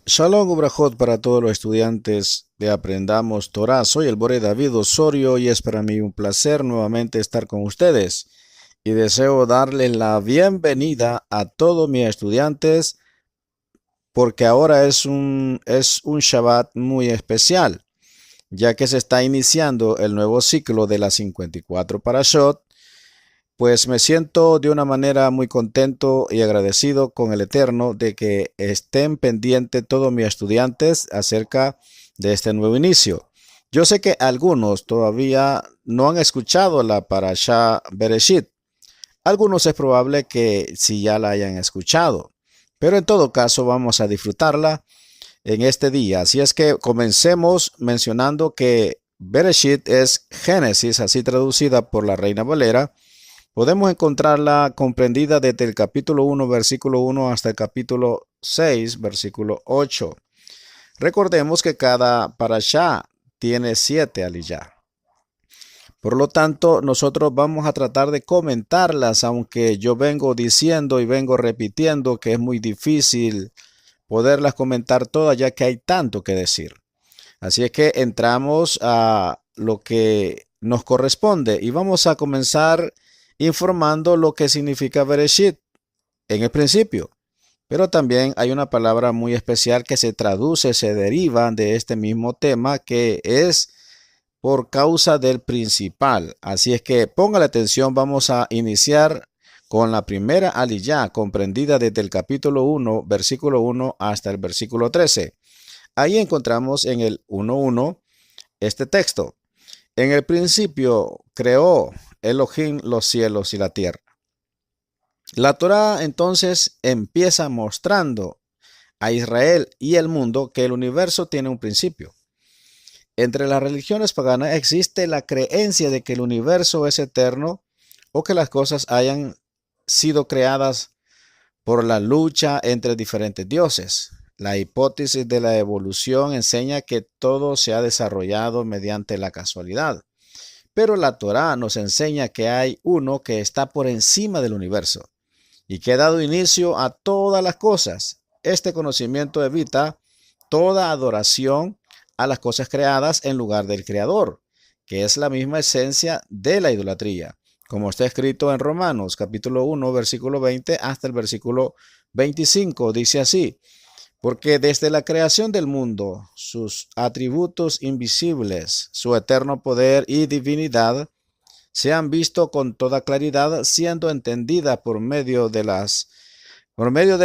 Shalom Ubrajot para todos los estudiantes de Aprendamos Torah. Soy el Bore David Osorio y es para mí un placer nuevamente estar con ustedes. Y deseo darle la bienvenida a todos mis estudiantes porque ahora es un Shabbat muy especial, ya que se está iniciando el nuevo ciclo de las 54 Parashot. Pues me siento de una manera muy contento y agradecido con el Eterno de que estén pendientes todos mis estudiantes acerca de este nuevo inicio. Yo sé que algunos todavía no han escuchado la Parashá Bereshit. Algunos es probable que sí ya la hayan escuchado, pero en todo caso vamos a disfrutarla en este día. Así es que comencemos mencionando que Bereshit es Génesis, así traducida por la Reina Valera. Podemos encontrarla comprendida desde el capítulo 1, versículo 1 hasta el capítulo 6, versículo 8. Recordemos que cada parashá tiene 7 aliyah. Por lo tanto, nosotros vamos a tratar de comentarlas, aunque yo vengo diciendo y vengo repitiendo que es muy difícil poderlas comentar todas, ya que hay tanto que decir. Así es que entramos a lo que nos corresponde y vamos a comenzar informando lo que significa Bereshit en el principio. Pero también hay una palabra muy especial que se traduce, se deriva de este mismo tema, que es por causa del principal. Así es que ponga la atención, vamos a iniciar con la primera aliyah, comprendida desde el capítulo 1, versículo 1 hasta el versículo 13. Ahí encontramos en el 1.1 este texto. En el principio creó Elohim los cielos y la tierra. La Torá entonces empieza mostrando a Israel y el mundo que el universo tiene un principio. Entre las religiones paganas existe la creencia de que el universo es eterno o que las cosas hayan sido creadas por la lucha entre diferentes dioses. La hipótesis de la evolución enseña que todo se ha desarrollado mediante la casualidad. Pero la Torá nos enseña que hay uno que está por encima del universo y que ha dado inicio a todas las cosas. Este conocimiento evita toda adoración a las cosas creadas en lugar del Creador, que es la misma esencia de la idolatría, como está escrito en Romanos capítulo 1, versículo 20 hasta el versículo 25. Dice así: porque desde la creación del mundo, sus atributos invisibles, su eterno poder y divinidad, se han visto con toda claridad, siendo entendida por medio de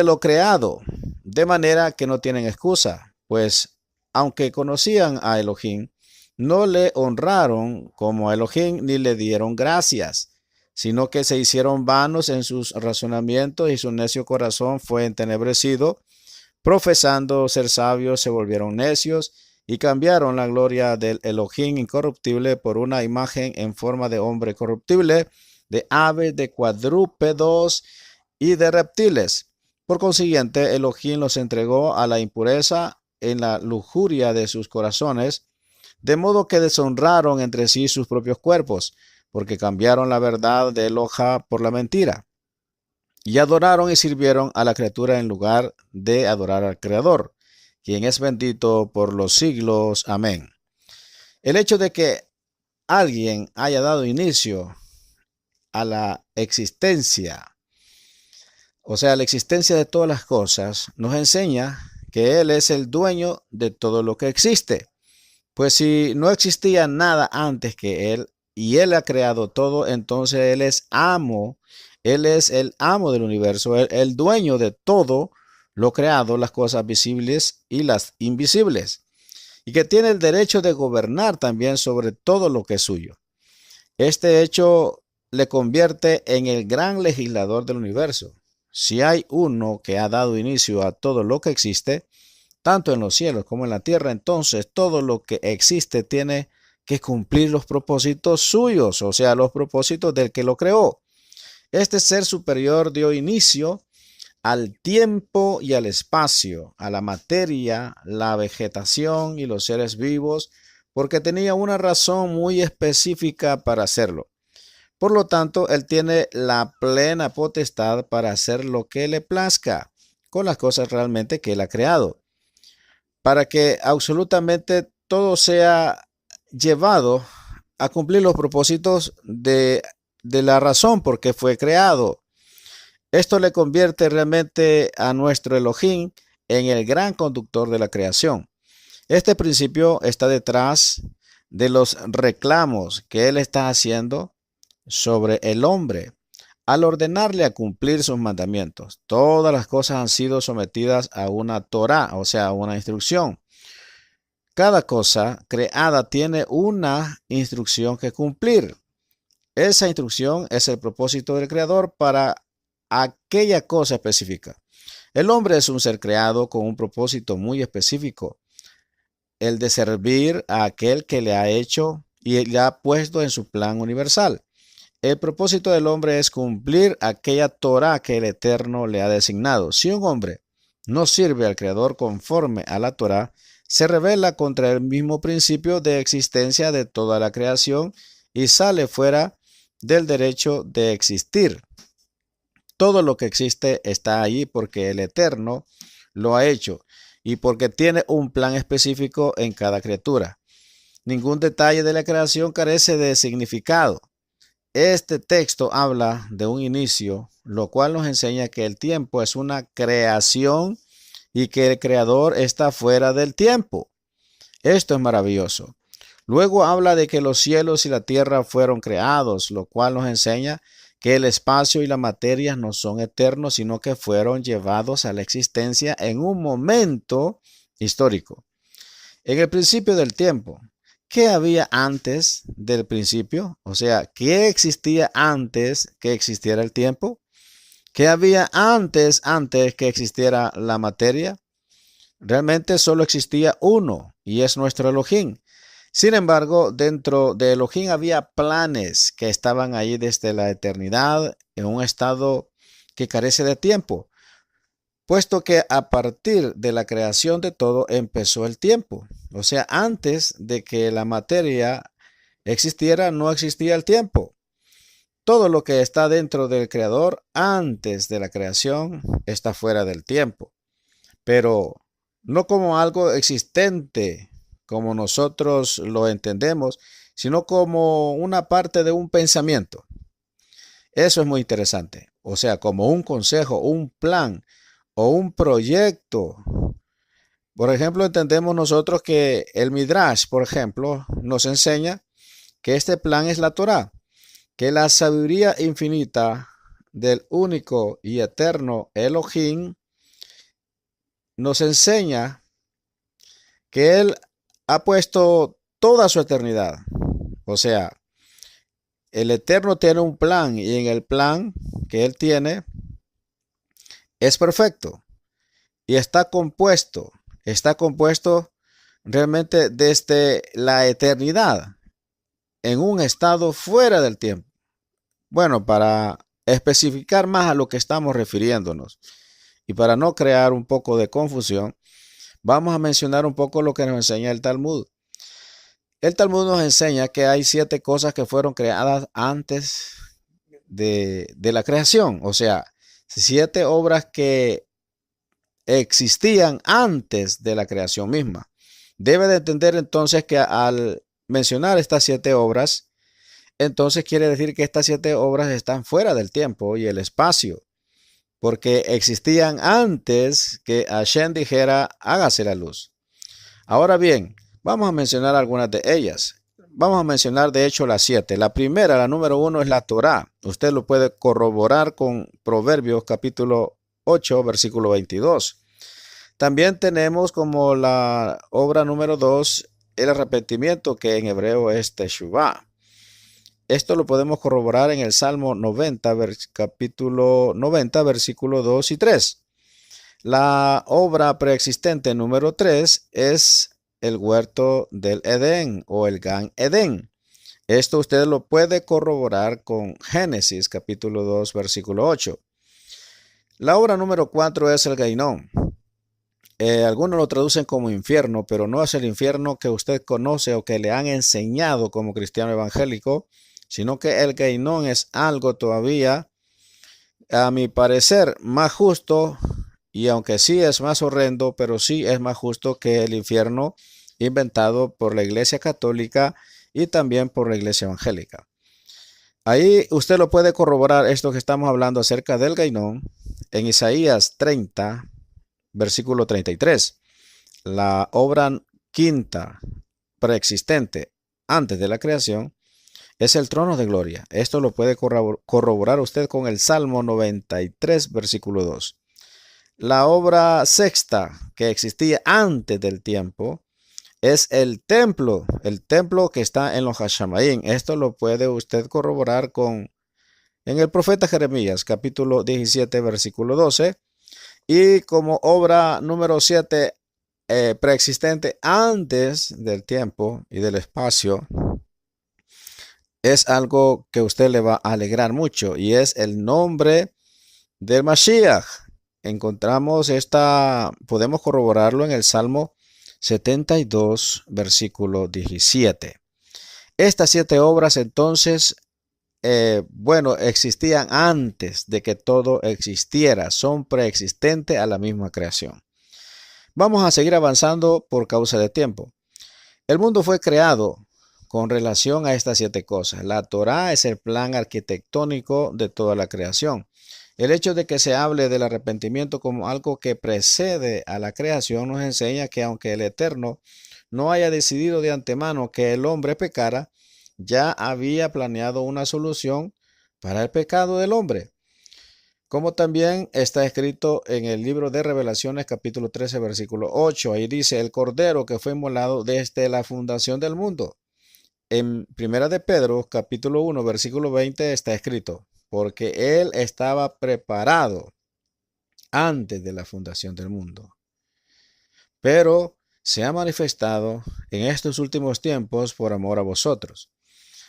lo creado, de manera que no tienen excusa, pues aunque conocían a Elohim, no le honraron como a Elohim ni le dieron gracias, sino que se hicieron vanos en sus razonamientos y su necio corazón fue entenebrecido. Profesando ser sabios, se volvieron necios y cambiaron la gloria del Elohim incorruptible por una imagen en forma de hombre corruptible, de aves, de cuadrúpedos y de reptiles. Por consiguiente, Elohim los entregó a la impureza en la lujuria de sus corazones, de modo que deshonraron entre sí sus propios cuerpos, porque cambiaron la verdad de Eloha por la mentira y adoraron y sirvieron a la criatura en lugar de adorar al Creador, quien es bendito por los siglos. Amén. El hecho de que alguien haya dado inicio a la existencia, o sea, la existencia de todas las cosas, nos enseña que Él es el dueño de todo lo que existe. Pues si no existía nada antes que Él y Él ha creado todo, entonces Él es amo. Él es el amo del universo, el dueño de todo lo creado, las cosas visibles y las invisibles, y que tiene el derecho de gobernar también sobre todo lo que es suyo. Este hecho le convierte en el gran legislador del universo. Si hay uno que ha dado inicio a todo lo que existe, tanto en los cielos como en la tierra, entonces todo lo que existe tiene que cumplir los propósitos suyos, o sea, los propósitos del que lo creó. Este ser superior dio inicio al tiempo y al espacio, a la materia, la vegetación y los seres vivos, porque tenía una razón muy específica para hacerlo. Por lo tanto, Él tiene la plena potestad para hacer lo que le plazca con las cosas realmente que Él ha creado. para que absolutamente todo sea llevado a cumplir los propósitos de la razón por qué fue creado. Esto le convierte realmente a nuestro Elohim en el gran conductor de la creación. Este principio está detrás de los reclamos que él está haciendo sobre el hombre al ordenarle a cumplir sus mandamientos. Todas las cosas han sido sometidas a una Torah, o sea, a una instrucción. Cada cosa creada tiene una instrucción que cumplir. Esa instrucción es el propósito del Creador para aquella cosa específica. El hombre es un ser creado con un propósito muy específico, el de servir a aquel que le ha hecho y le ha puesto en su plan universal. El propósito del hombre es cumplir aquella Torah que el Eterno le ha designado. Si un hombre no sirve al Creador conforme a la Torah, se rebela contra el mismo principio de existencia de toda la creación y sale fuera del derecho de existir. Todo lo que existe está ahí porque el Eterno lo ha hecho y porque tiene un plan específico en cada criatura. Ningún detalle de la creación carece de significado. Este texto habla de un inicio, lo cual nos enseña que el tiempo es una creación y que el creador está fuera del tiempo. Esto es maravilloso. Luego habla de que los cielos y la tierra fueron creados, lo cual nos enseña que el espacio y la materia no son eternos, sino que fueron llevados a la existencia en un momento histórico. En el principio del tiempo, ¿qué había antes del principio? O sea, ¿qué existía antes que existiera el tiempo? ¿Qué había antes que existiera la materia? Realmente solo existía uno y es nuestro Elohim. Sin embargo, dentro de Elohim había planes que estaban ahí desde la eternidad en un estado que carece de tiempo, puesto que a partir de la creación de todo empezó el tiempo. O sea, antes de que la materia existiera, no existía el tiempo. Todo lo que está dentro del creador antes de la creación está fuera del tiempo, pero no como algo existente como nosotros lo entendemos, sino como una parte de un pensamiento. Eso es muy interesante. O sea, como un consejo, un plan o un proyecto. Por ejemplo, entendemos nosotros que el Midrash, por ejemplo, nos enseña que este plan es la Torá, que la sabiduría infinita del único y eterno Elohim nos enseña que Él ha puesto toda su eternidad. O sea, el Eterno tiene un plan y en el plan que Él tiene es perfecto y está compuesto realmente desde la eternidad en un estado fuera del tiempo. Bueno, para especificar más a lo que estamos refiriéndonos y para no crear un poco de confusión, vamos a mencionar un poco lo que nos enseña el Talmud. El Talmud nos enseña que hay 7 cosas que fueron creadas antes de la creación, o sea, 7 obras que existían antes de la creación misma. Debe de entender entonces que al mencionar estas 7 obras, entonces quiere decir que estas 7 obras están fuera del tiempo y el espacio, porque existían antes que Hashem dijera, hágase la luz. Ahora bien, vamos a mencionar algunas de ellas. Vamos a mencionar de hecho las 7. La primera, la número 1, es la Torá. Usted lo puede corroborar con Proverbios capítulo 8, versículo 22. También tenemos como la obra número 2, el arrepentimiento, que en hebreo es Teshuvah. Esto lo podemos corroborar en el Salmo 90, capítulo 90, versículo 2 y 3. La obra preexistente número 3 es el huerto del Edén o el Gan Edén. Esto usted lo puede corroborar con Génesis capítulo 2 versículo 8. La obra número 4 es el Gainón. Algunos lo traducen como infierno, pero no es el infierno que usted conoce o que le han enseñado como cristiano evangélico, sino que el Gainón es algo todavía, a mi parecer, más justo Y aunque sí es más horrendo, pero sí es más justo que el infierno inventado por la Iglesia Católica y también por la Iglesia Evangélica. Ahí usted lo puede corroborar esto que estamos hablando acerca del Gainón en Isaías 30, versículo 33. La obra quinta preexistente antes de la creación es el trono de gloria. Esto lo puede corroborar usted con el Salmo 93, versículo 2. La obra sexta que existía antes del tiempo es el templo que está en los Hashamaín. Esto lo puede usted corroborar en el profeta Jeremías, capítulo 17, versículo 12. Y como obra número 7, preexistente antes del tiempo y del espacio, es algo que usted le va a alegrar mucho y es el nombre del Mashiach. Podemos corroborarlo en el Salmo 72, versículo 17. Estas 7 obras entonces, bueno, existían antes de que todo existiera, son preexistentes a la misma creación. Vamos a seguir avanzando por causa de tiempo. El mundo fue creado con relación a estas 7 cosas. La Torá es el plan arquitectónico de toda la creación. El hecho de que se hable del arrepentimiento como algo que precede a la creación nos enseña que aunque el Eterno no haya decidido de antemano que el hombre pecara, ya había planeado una solución para el pecado del hombre. Como también está escrito en el libro de Revelaciones, capítulo 13, versículo 8. Ahí dice, el Cordero que fue inmolado desde la fundación del mundo. En Primera de Pedro, capítulo 1, versículo 20, está escrito, porque Él estaba preparado antes de la fundación del mundo, pero se ha manifestado en estos últimos tiempos por amor a vosotros.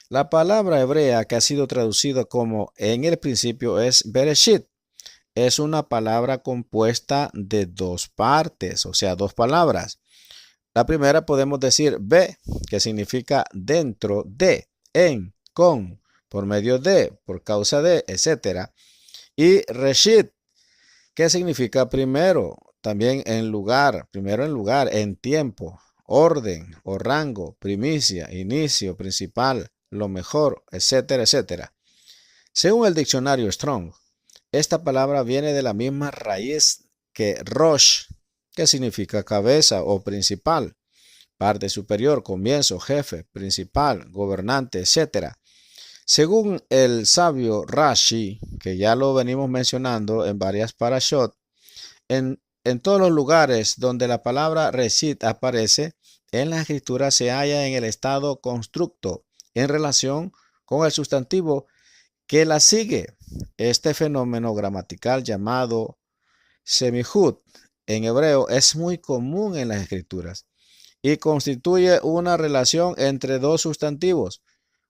La palabra hebrea que ha sido traducida como en el principio es Bereshit. Es una palabra compuesta de 2 partes, o sea, 2 palabras. La primera podemos decir be, que significa dentro de, en, con, por medio de, por causa de, etc. Y reshit, que significa primero, también en lugar, primero en lugar, en tiempo, orden o rango, primicia, inicio, principal, lo mejor, etcétera, etcétera. Según el diccionario Strong, esta palabra viene de la misma raíz que Rosh, que significa cabeza o principal, parte superior, comienzo, jefe, principal, gobernante, etc. Según el sabio Rashi, que ya lo venimos mencionando en varias parashot, en todos los lugares donde la palabra Reshit aparece, en la escritura se halla en el estado constructo en relación con el sustantivo que la sigue. Este fenómeno gramatical llamado semihut en hebreo es muy común en las escrituras y constituye una relación entre 2 sustantivos,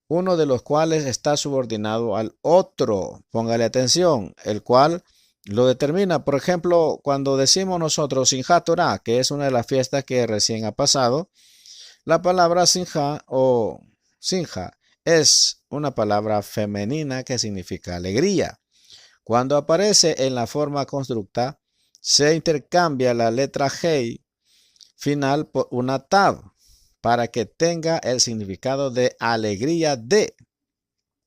uno de los cuales está subordinado al otro. Póngale atención, el cual lo determina. Por ejemplo, cuando decimos nosotros Simchat Torah, que es una de las fiestas que recién ha pasado, la palabra Simcha o Simcha es una palabra femenina que significa alegría. Cuando aparece en la forma constructa, se intercambia la letra Hei final por una Tav para que tenga el significado de alegría de,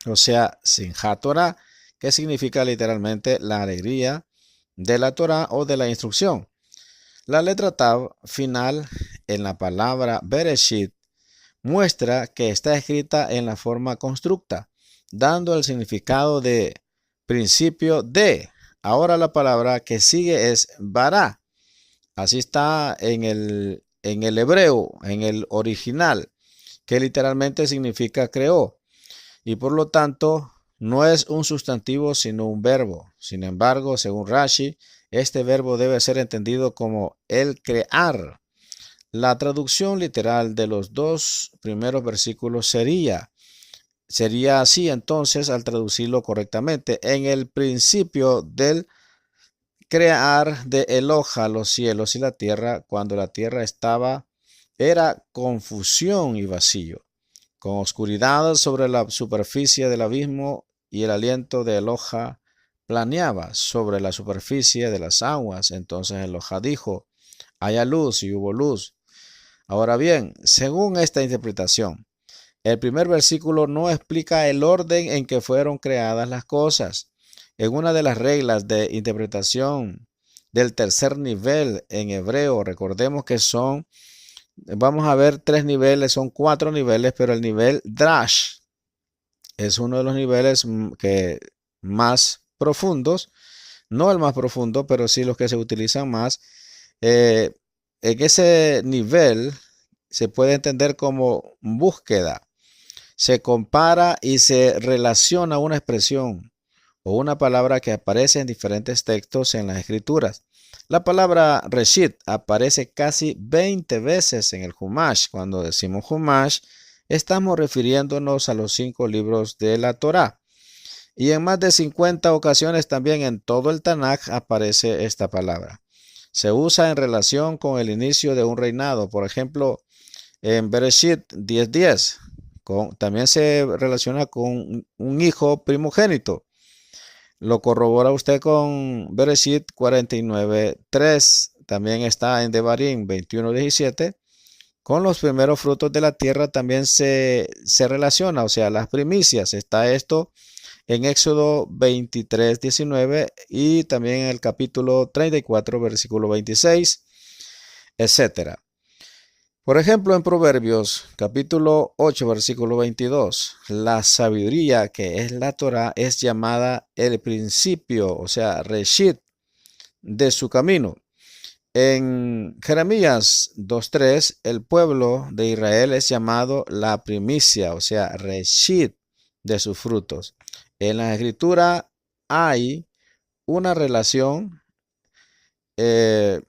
o sea, Simchat Torah, que significa literalmente la alegría de la Torah o de la instrucción. La letra Tav final en la palabra Bereshit muestra que está escrita en la forma constructa, dando el significado de principio de. Ahora la palabra que sigue es bara. Así está en el hebreo, en el original, que literalmente significa creó. Y por lo tanto, no es un sustantivo, sino un verbo. Sin embargo, según Rashi, este verbo debe ser entendido como el crear. La traducción literal de los 2 primeros versículos sería así entonces al traducirlo correctamente. En el principio del crear de Eloja los cielos y la tierra, cuando la tierra era confusión y vacío, con oscuridad sobre la superficie del abismo y el aliento de Eloja planeaba sobre la superficie de las aguas. Entonces Elohá dijo, haya luz y hubo luz. Ahora bien, según esta interpretación, el primer versículo no explica el orden en que fueron creadas las cosas. En una de las reglas de interpretación del tercer nivel en hebreo, recordemos que vamos a ver 3 niveles, son 4 niveles, pero el nivel Drash es uno de los niveles más profundos, no el más profundo, pero sí los que se utilizan más. Eh, en ese nivel se puede entender como búsqueda. Se compara y se relaciona una expresión o una palabra que aparece en diferentes textos en las escrituras. La palabra Reshit aparece casi 20 veces en el Humash. Cuando decimos Humash, estamos refiriéndonos a los 5 libros de la Torá. Y en más de 50 ocasiones también en todo el Tanaj aparece esta palabra. Se usa en relación con el inicio de un reinado. Por ejemplo, en Bereshit 10:10. También se relaciona con un hijo primogénito. Lo corrobora usted con Bereshit 49:3. También está en Devarim 21:17. Con los primeros frutos de la tierra también se relaciona, o sea, las primicias. Está esto en Éxodo 23:19 y también en el capítulo 34, versículo 26, etcétera. Por ejemplo, en Proverbios, capítulo 8, versículo 22, la sabiduría, que es la Torah, es llamada el principio, o sea, Reshit, de su camino. En Jeremías 2:3, el pueblo de Israel es llamado la primicia, o sea, Reshit, de sus frutos. En la escritura hay una relación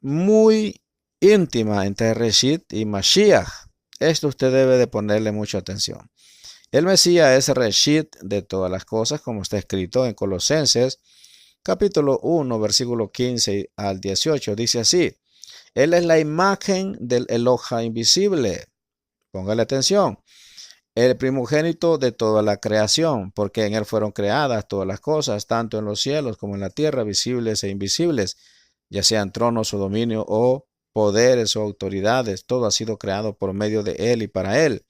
muy íntima entre Reshit y Mashiach. Esto usted debe de ponerle mucha atención. El Mesías es Reshit de todas las cosas, como está escrito en Colosenses, capítulo 1, versículo 15 al 18. Dice así, Él es la imagen del Elohá invisible. Póngale atención. El primogénito de toda la creación, porque en Él fueron creadas todas las cosas, tanto en los cielos como en la tierra, visibles e invisibles, ya sean tronos o dominio o poderes o autoridades, todo ha sido creado por medio de Él y para Él.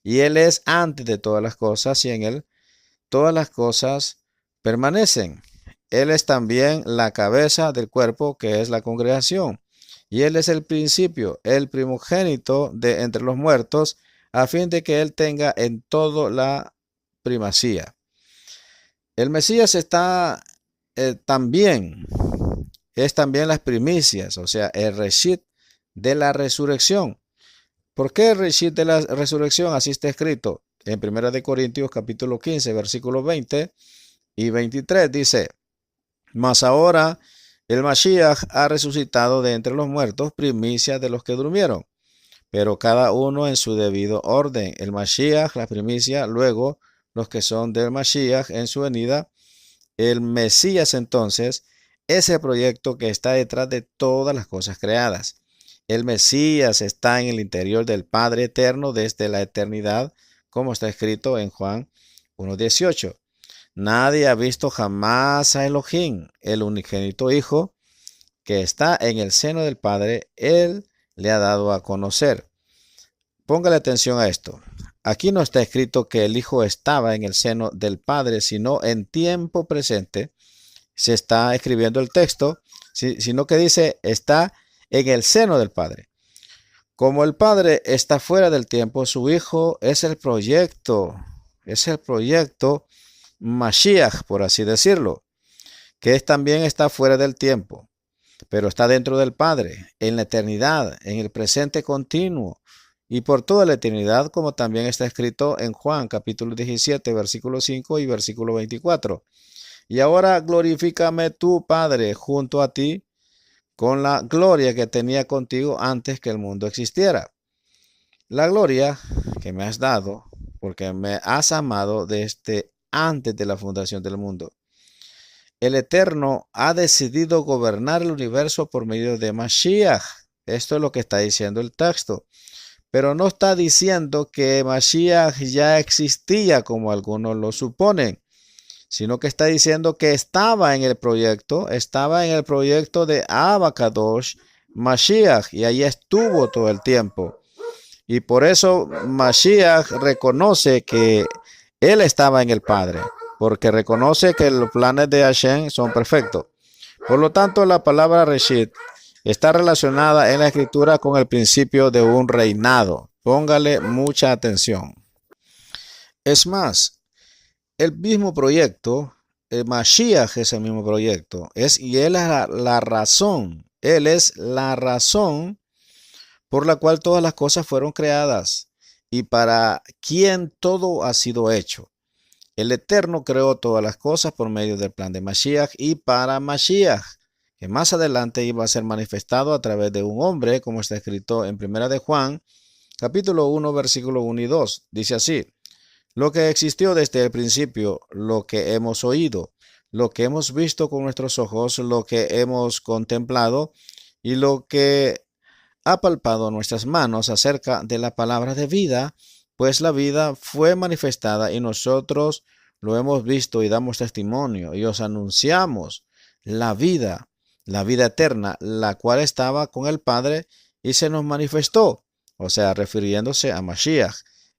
Y Él es antes de todas las cosas y en Él todas las cosas permanecen. Él es también la cabeza del cuerpo que es la congregación. Y Él es el principio, el primogénito de entre los muertos, a fin de que Él tenga en todo la primacía. El Mesías está también es también las primicias, o sea, el Reshit de la resurrección. ¿Por qué el Reshit de la resurrección? Así está escrito en 1 de Corintios capítulo 15, versículos 20 y 23. Dice, mas ahora el Mashiach ha resucitado de entre los muertos, primicia de los que durmieron, pero cada uno en su debido orden. El Mashiach, la primicia, luego los que son del Mashiach en su venida. El Mesías entonces es el proyecto que está detrás de todas las cosas creadas. El Mesías está en el interior del Padre eterno desde la eternidad, como está escrito en Juan 1:18. Nadie ha visto jamás a Elohim, el unigénito Hijo, que está en el seno del Padre, Él le ha dado a conocer. Póngale atención a esto. Aquí no está escrito que el Hijo estaba en el seno del Padre, sino en tiempo presente se está escribiendo el texto, sino que dice está en el seno del Padre. Como el Padre está fuera del tiempo, su Hijo es el proyecto Mashiach, por así decirlo, que también está fuera del tiempo, pero está dentro del Padre, en la eternidad, en el presente continuo, y por toda la eternidad, como también está escrito en Juan capítulo 17, versículo 5 y versículo 24. Y ahora glorifícame tú, Padre, junto a ti, con la gloria que tenía contigo antes que el mundo existiera. La gloria que me has dado, porque me has amado desde antes de la fundación del mundo. El Eterno ha decidido gobernar el universo por medio de Mashiach. Esto es lo que está diciendo el texto. Pero no está diciendo que Mashiach ya existía como algunos lo suponen, sino que está diciendo que estaba en el proyecto de Abacadosh, Mashiach, y ahí estuvo todo el tiempo. Y por eso Mashiach reconoce que él estaba en el Padre, porque reconoce que los planes de Hashem son perfectos. Por lo tanto, la palabra Reshit está relacionada en la escritura con el principio de un reinado. Póngale mucha atención. Es más, el mismo proyecto, el Mashiach es el mismo proyecto, y él es la razón, él es la razón por la cual todas las cosas fueron creadas y para quien todo ha sido hecho. El Eterno creó todas las cosas por medio del plan de Mashiach y para Mashiach, que más adelante iba a ser manifestado a través de un hombre, como está escrito en 1 de Juan, capítulo 1, versículo 1 y 2. Dice así: lo que existió desde el principio, lo que hemos oído, lo que hemos visto con nuestros ojos, lo que hemos contemplado y lo que ha palpado nuestras manos acerca de la palabra de vida, pues la vida fue manifestada y nosotros lo hemos visto y damos testimonio y os anunciamos la vida eterna, la cual estaba con el Padre y se nos manifestó, o sea, refiriéndose a Mashiach.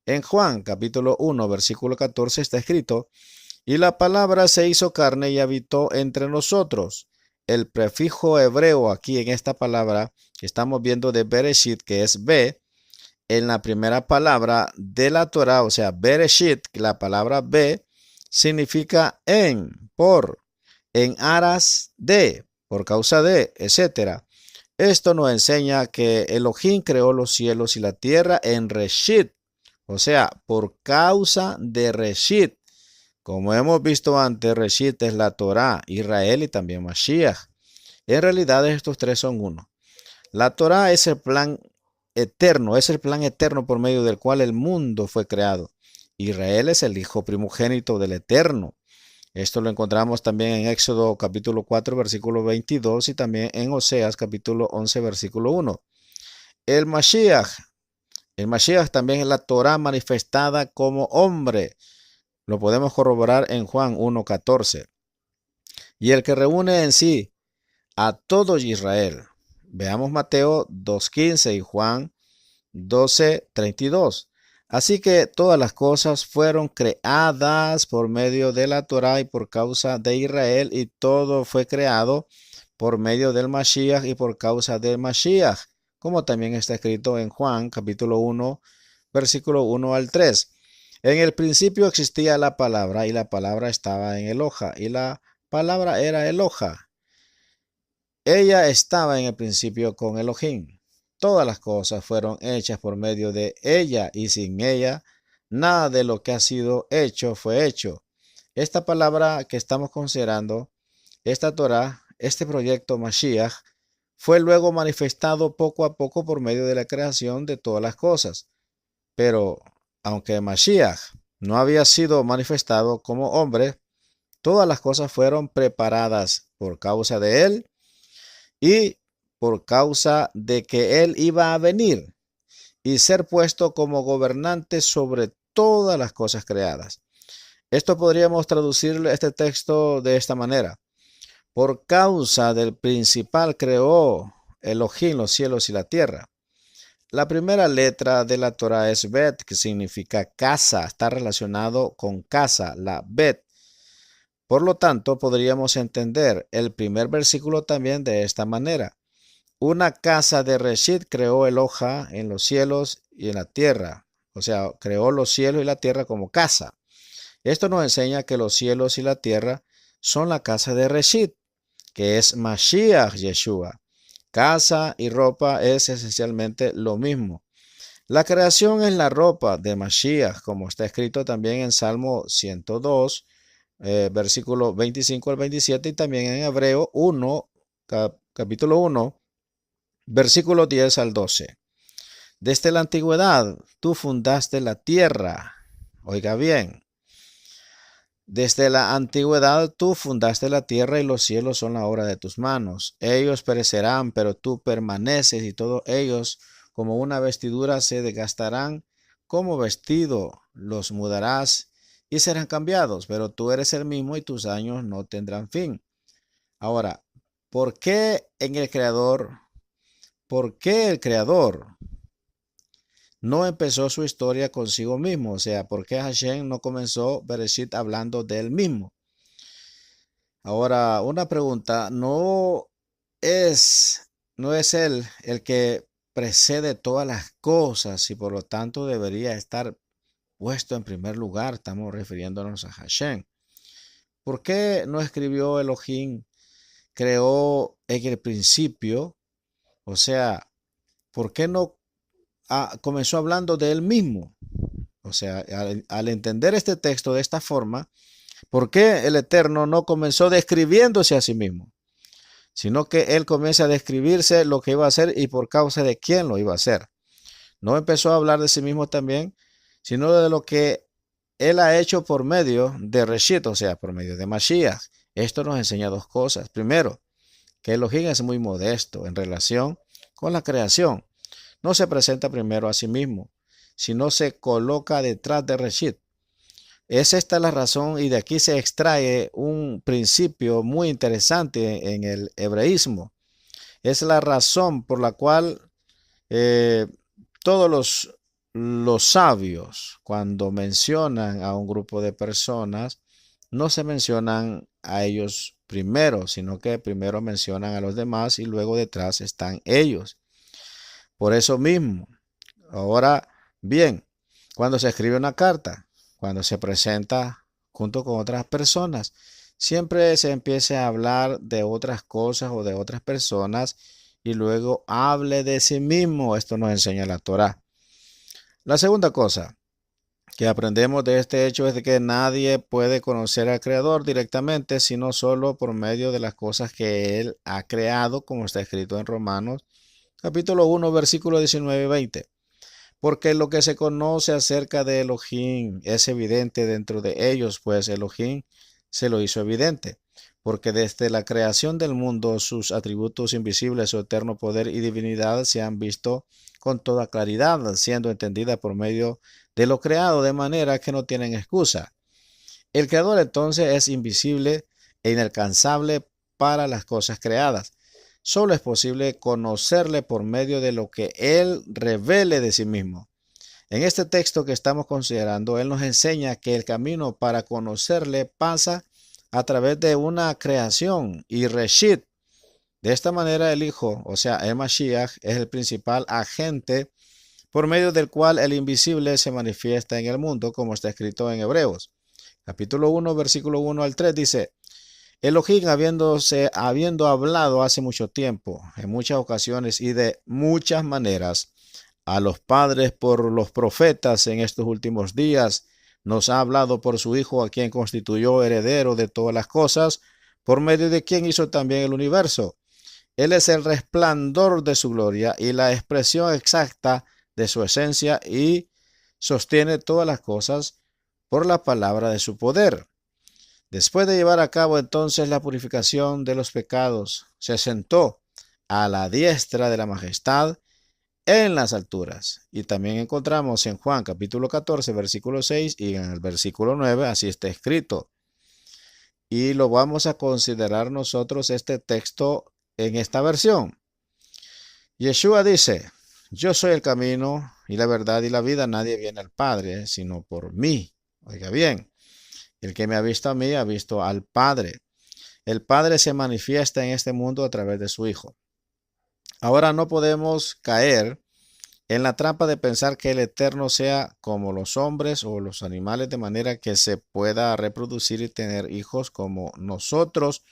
En Juan capítulo 1, versículo 14 está escrito: y la palabra se hizo carne y habitó entre nosotros. El prefijo hebreo aquí en esta palabra que estamos viendo de Bereshit, que es B, en la primera palabra de la Torah, o sea, Bereshit, la palabra B, significa en, por, en aras de, por causa de, etc. Esto nos enseña que Elohim creó los cielos y la tierra en Reshit, o sea, por causa de Reshit. Como hemos visto antes, Reshit es la Torah, Israel y también Mashiach. En realidad estos tres son uno. La Torah es el plan eterno por medio del cual el mundo fue creado. Israel es el hijo primogénito del Eterno. Esto lo encontramos también en Éxodo capítulo 4, versículo 22 y también en Oseas capítulo 11, versículo 1. El Mashiach también es la Torah manifestada como hombre. Lo podemos corroborar en Juan 1:14. Y el que reúne en sí a todo Israel. Veamos Mateo 2:15 y Juan 12:32. Así que todas las cosas fueron creadas por medio de la Torah y por causa de Israel, y todo fue creado por medio del Mashiach y por causa del Mashiach, como también está escrito en Juan capítulo 1, versículo 1 al 3. En el principio existía la palabra y la palabra estaba en Eloha y la palabra era Eloha. Ella estaba en el principio con Elohim. Todas las cosas fueron hechas por medio de ella y sin ella, nada de lo que ha sido hecho fue hecho. Esta palabra que estamos considerando, esta Torah, este proyecto Mashiach, fue luego manifestado poco a poco por medio de la creación de todas las cosas. Pero aunque Mashiach no había sido manifestado como hombre, todas las cosas fueron preparadas por causa de él y por causa de que él iba a venir y ser puesto como gobernante sobre todas las cosas creadas. Esto podríamos traducir este texto de esta manera: por causa del principal creó Elohim los cielos y la tierra. La primera letra de la Torah es Bet, que significa casa, está relacionado con casa, la Bet. Por lo tanto, podríamos entender el primer versículo también de esta manera: una casa de Reshit creó Eloha en los cielos y en la tierra. O sea, creó los cielos y la tierra como casa. Esto nos enseña que los cielos y la tierra son la casa de Reshit, que es Mashiach Yeshua. Casa y ropa es esencialmente lo mismo. La creación es la ropa de Mashiach, como está escrito también en Salmo 102, versículo 25 al 27, y también en Hebreo 1, capítulo 1, versículo 10 al 12. Desde la antigüedad tú fundaste la tierra. Oiga bien. Desde la antigüedad tú fundaste la tierra y los cielos son la obra de tus manos. Ellos perecerán, pero tú permaneces, y todos ellos como una vestidura se desgastarán como vestido. Los mudarás y serán cambiados, pero tú eres el mismo y tus años no tendrán fin. Ahora, ¿por qué en el Creador, por qué el Creador no empezó su historia consigo mismo? O sea, ¿por qué Hashem no comenzó Bereshit hablando de él mismo? Ahora, una pregunta, es, no es él el que precede todas las cosas y por lo tanto debería estar puesto en primer lugar. Estamos refiriéndonos a Hashem. ¿Por qué no escribió Elohim, creó en el principio? O sea, ¿por qué no comenzó hablando de él mismo? O sea, al entender este texto de esta forma, ¿por qué el Eterno no comenzó describiéndose a sí mismo? Sino que él comienza a describirse lo que iba a hacer y por causa de quién lo iba a hacer. No empezó a hablar de sí mismo también, sino de lo que él ha hecho por medio de Reshit, o sea, por medio de Mashiach. Esto nos enseña dos cosas. Primero, que Elohim es muy modesto en relación con la creación. No se presenta primero a sí mismo, sino se coloca detrás de Reshit. Es esta la razón y de aquí se extrae un principio muy interesante en el hebreísmo. Es la razón por la cual eh, todos los sabios, cuando mencionan a un grupo de personas, no se mencionan a ellos primero, sino que primero mencionan a los demás y luego detrás están ellos. Por eso mismo, ahora bien, cuando se escribe una carta, cuando se presenta junto con otras personas, siempre se empieza a hablar de otras cosas o de otras personas y luego hable de sí mismo. Esto nos enseña la Torá. La segunda cosa que aprendemos de este hecho es de que nadie puede conocer al Creador directamente, sino solo por medio de las cosas que Él ha creado, como está escrito en Romanos, capítulo 1, versículo 19 y 20. Porque lo que se conoce acerca de Elohim es evidente dentro de ellos, pues Elohim se lo hizo evidente. Porque desde la creación del mundo sus atributos invisibles, su eterno poder y divinidad se han visto con toda claridad, siendo entendida por medio de lo creado, de manera que no tienen excusa. El creador entonces es invisible e inalcanzable para las cosas creadas. Solo es posible conocerle por medio de lo que él revele de sí mismo. En este texto que estamos considerando, él nos enseña que el camino para conocerle pasa a través de una creación y Reshit. De esta manera el Hijo, o sea, el Mashiach, es el principal agente por medio del cual el invisible se manifiesta en el mundo, como está escrito en Hebreos. Capítulo 1, versículo 1 al 3 dice, Elohim habiendo hablado hace mucho tiempo, en muchas ocasiones y de muchas maneras, a los padres por los profetas en estos últimos días, nos ha hablado por su Hijo, a quien constituyó heredero de todas las cosas, por medio de quien hizo también el universo. Él es el resplandor de su gloria y la expresión exacta de su esencia y sostiene todas las cosas por la palabra de su poder. Después de llevar a cabo entonces la purificación de los pecados, se sentó a la diestra de la majestad en las alturas. Y también encontramos en Juan capítulo 14, versículo 6 y en el versículo 9, así está escrito. Y lo vamos a considerar nosotros este texto en esta versión. Yeshua dice, yo soy el camino y la verdad y la vida. Nadie viene al Padre sino por mí. Oiga bien, el que me ha visto a mí ha visto al Padre. El Padre se manifiesta en este mundo a través de su Hijo. Ahora no podemos caer en la trampa de pensar que el Eterno sea como los hombres o los animales, de manera que se pueda reproducir y tener hijos como nosotros,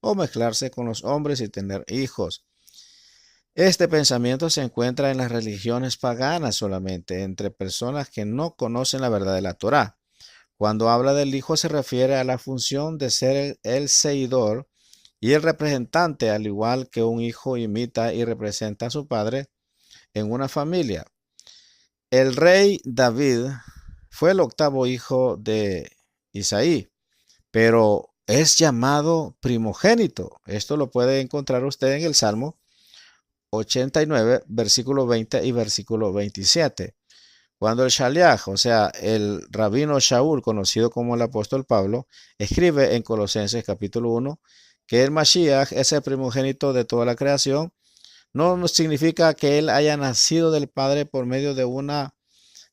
o mezclarse con los hombres y tener hijos. Este pensamiento se encuentra en las religiones paganas solamente, entre personas que no conocen la verdad de la Torá. Cuando habla del Hijo se refiere a la función de ser el seguidor y el representante, al igual que un hijo imita y representa a su padre en una familia. El rey David fue el octavo hijo de Isaí, pero es llamado primogénito. Esto lo puede encontrar usted en el Salmo 89, versículo 20 y versículo 27. Cuando el Shaliach, o sea, el rabino Shaul, conocido como el apóstol Pablo, escribe en Colosenses capítulo 1 que el Mashiach es el primogénito de toda la creación, no significa que él haya nacido del Padre por medio de una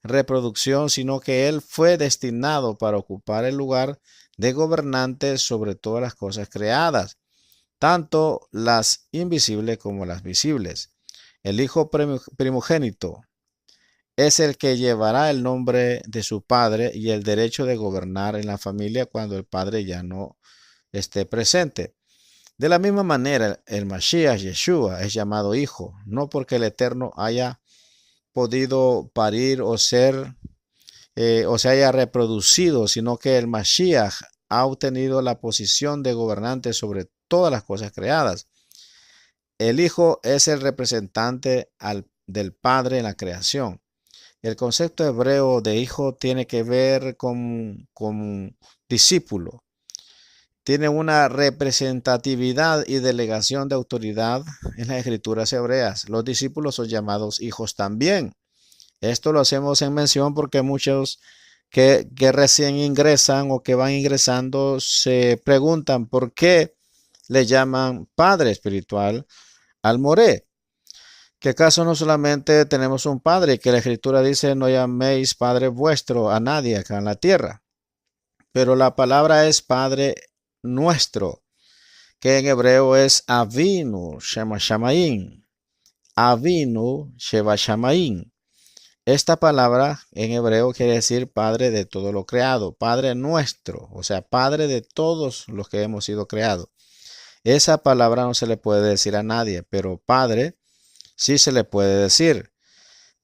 reproducción, sino que él fue destinado para ocupar el lugar de gobernante sobre todas las cosas creadas, tanto las invisibles como las visibles. El Hijo primogénito es el que llevará el nombre de su padre y el derecho de gobernar en la familia cuando el padre ya no esté presente. De la misma manera, el Mashiach Yeshua es llamado hijo, no porque el Eterno haya podido parir o o se haya reproducido, sino que el Mashiach ha obtenido la posición de gobernante sobre todas las cosas creadas. El hijo es el representante del padre en la creación. El concepto hebreo de hijo tiene que ver con discípulo. Tiene una representatividad y delegación de autoridad en las escrituras hebreas. Los discípulos son llamados hijos también. Esto lo hacemos en mención porque muchos que recién ingresan o que van ingresando se preguntan por qué le llaman padre espiritual al moré. ¿Que acaso no solamente tenemos un padre, que la escritura dice no llaméis padre vuestro a nadie acá en la tierra? Pero la palabra es padre nuestro, que en hebreo es Avinu Shema Shamaim. Avinu Sheva Shamaim. Esta palabra en hebreo quiere decir padre de todo lo creado, padre nuestro, o sea, padre de todos los que hemos sido creados. Esa palabra no se le puede decir a nadie, pero padre sí se le puede decir,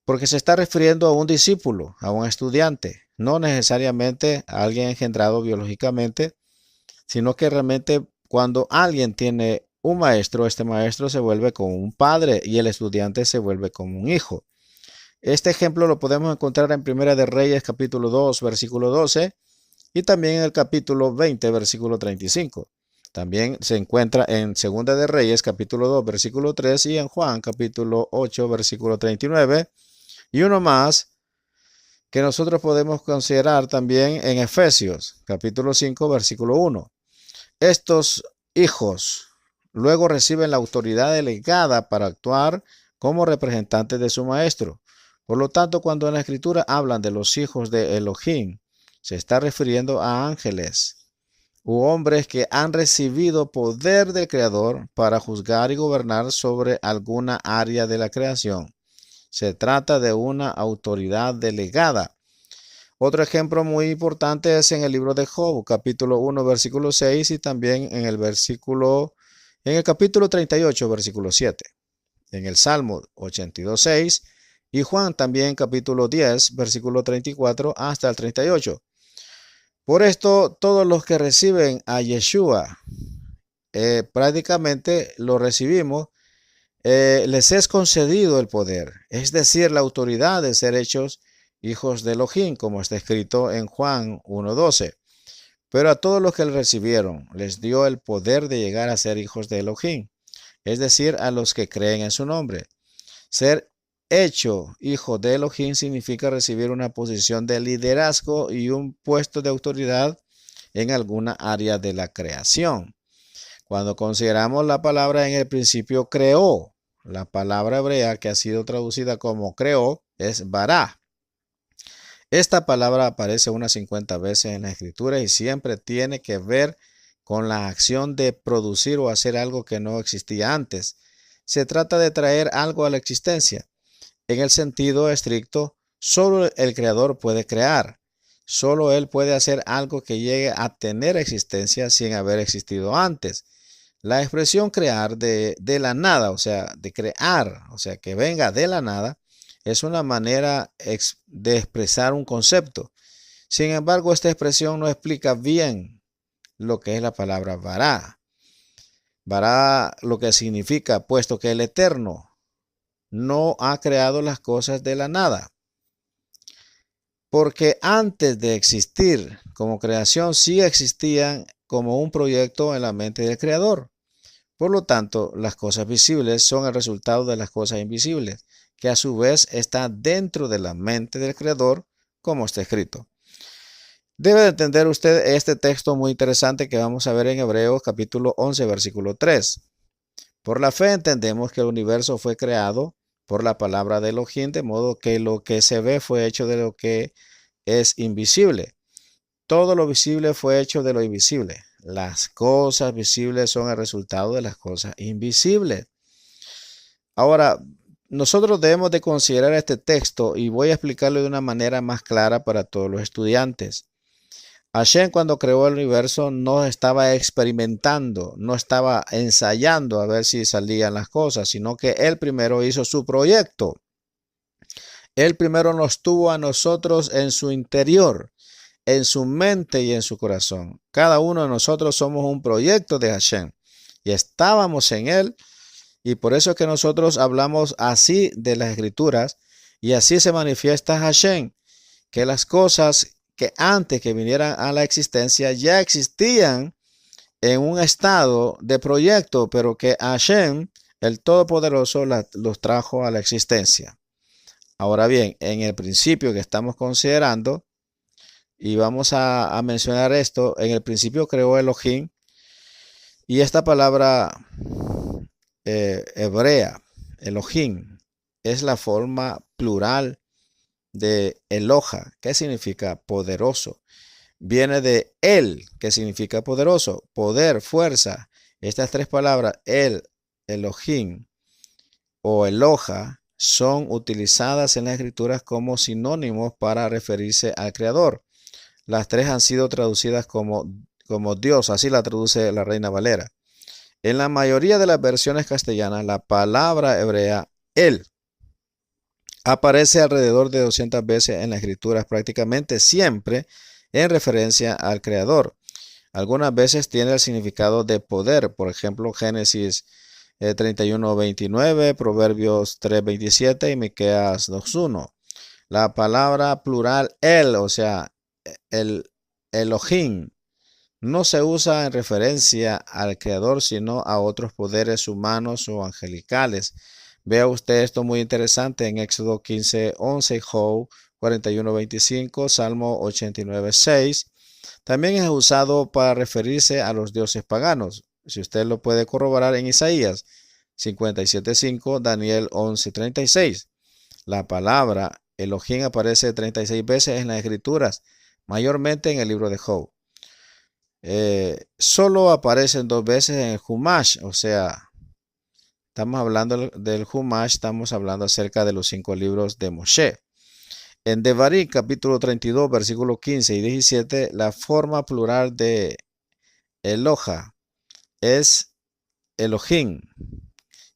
porque se está refiriendo a un discípulo, a un estudiante, no necesariamente a alguien engendrado biológicamente, sino que realmente cuando alguien tiene un maestro, este maestro se vuelve como un padre y el estudiante se vuelve como un hijo. Este ejemplo lo podemos encontrar en Primera de Reyes capítulo 2 versículo 12 y también en el capítulo 20 versículo 35. También se encuentra en Segunda de Reyes capítulo 2 versículo 3 y en Juan capítulo 8 versículo 39. Y uno más que nosotros podemos considerar también en Efesios capítulo 5 versículo 1. Estos hijos luego reciben la autoridad delegada para actuar como representantes de su maestro. Por lo tanto, cuando en la escritura hablan de los hijos de Elohim, se está refiriendo a ángeles u hombres que han recibido poder del Creador para juzgar y gobernar sobre alguna área de la creación. Se trata de una autoridad delegada. Otro ejemplo muy importante es en el libro de Job, capítulo 1, versículo 6 y también en el capítulo 38, versículo 7. En el Salmo 82, 6 y Juan también capítulo 10, versículo 34 hasta el 38. Por esto, todos los que reciben a Yeshua, prácticamente lo recibimos, les es concedido el poder, es decir, la autoridad de ser hechos hijos de Elohim, como está escrito en Juan 1:12. Pero a todos los que le recibieron, les dio el poder de llegar a ser hijos de Elohim, es decir, a los que creen en su nombre. Ser hecho hijo de Elohim significa recibir una posición de liderazgo y un puesto de autoridad en alguna área de la creación. Cuando consideramos la palabra en el principio creó, la palabra hebrea que ha sido traducida como creó es bará. Esta palabra aparece unas 50 veces en la escritura y siempre tiene que ver con la acción de producir o hacer algo que no existía antes. Se trata de traer algo a la existencia. En el sentido estricto, solo el creador puede crear. Solo él puede hacer algo que llegue a tener existencia sin haber existido antes. La expresión crear de la nada, o sea, de crear, o sea, que venga de la nada, es una manera de expresar un concepto. Sin embargo, esta expresión no explica bien lo que es la palabra bará. Bará lo que significa, puesto que el Eterno no ha creado las cosas de la nada. Porque antes de existir como creación, sí existían como un proyecto en la mente del Creador. Por lo tanto, las cosas visibles son el resultado de las cosas invisibles. que a su vez está dentro de la mente del Creador, como está escrito. Debe de entender usted este texto muy interesante que vamos a ver en Hebreos capítulo 11, versículo 3. Por la fe entendemos que el universo fue creado por la palabra de Elohim, de modo que lo que se ve fue hecho de lo que es invisible. Todo lo visible fue hecho de lo invisible. Las cosas visibles son el resultado de las cosas invisibles. Ahora, nosotros debemos de considerar este texto y voy a explicarlo de una manera más clara para todos los estudiantes. Hashem, cuando creó el universo, no estaba experimentando, no estaba ensayando a ver si salían las cosas, sino que él primero hizo su proyecto. Él primero nos tuvo a nosotros en su interior, en su mente y en su corazón. Cada uno de nosotros somos un proyecto de Hashem y estábamos en él, y por eso es que nosotros hablamos así de las escrituras, y así se manifiesta Hashem, que las cosas que antes que vinieran a la existencia ya existían en un estado de proyecto, pero que Hashem, el Todopoderoso, los trajo a la existencia. Ahora bien, en el principio que estamos considerando, y vamos a mencionar esto, en el principio creó Elohim, y esta palabra hebrea, Elohim, es la forma plural de Eloha, que significa poderoso. Viene de El, que significa poderoso, poder, fuerza. Estas tres palabras, El, Elohim o Eloha, son utilizadas en las escrituras como sinónimos para referirse al Creador. Las tres han sido traducidas como Dios, así la traduce la Reina Valera. En la mayoría de las versiones castellanas, la palabra hebrea El aparece alrededor de 200 veces en las escrituras, prácticamente siempre en referencia al Creador. Algunas veces tiene el significado de poder, por ejemplo, Génesis 31:29, Proverbios 3:27 y Miqueas 2:1. La palabra plural El, o sea, el Elohim, no se usa en referencia al Creador, sino a otros poderes humanos o angelicales. Vea usted esto muy interesante en Éxodo 15:11, Job 41:25, Salmo 89:6. También es usado para referirse a los dioses paganos. Si usted lo puede corroborar en Isaías 57:5, Daniel 11:36. La palabra Elohim aparece 36 veces en las Escrituras, mayormente en el libro de Job. Solo aparecen 2 veces en el Humash, o sea, estamos hablando del Humash, estamos hablando acerca de los 5 libros de Moshe. En Devarim, capítulo 32, versículos 15 y 17, la forma plural de Eloha es Elohim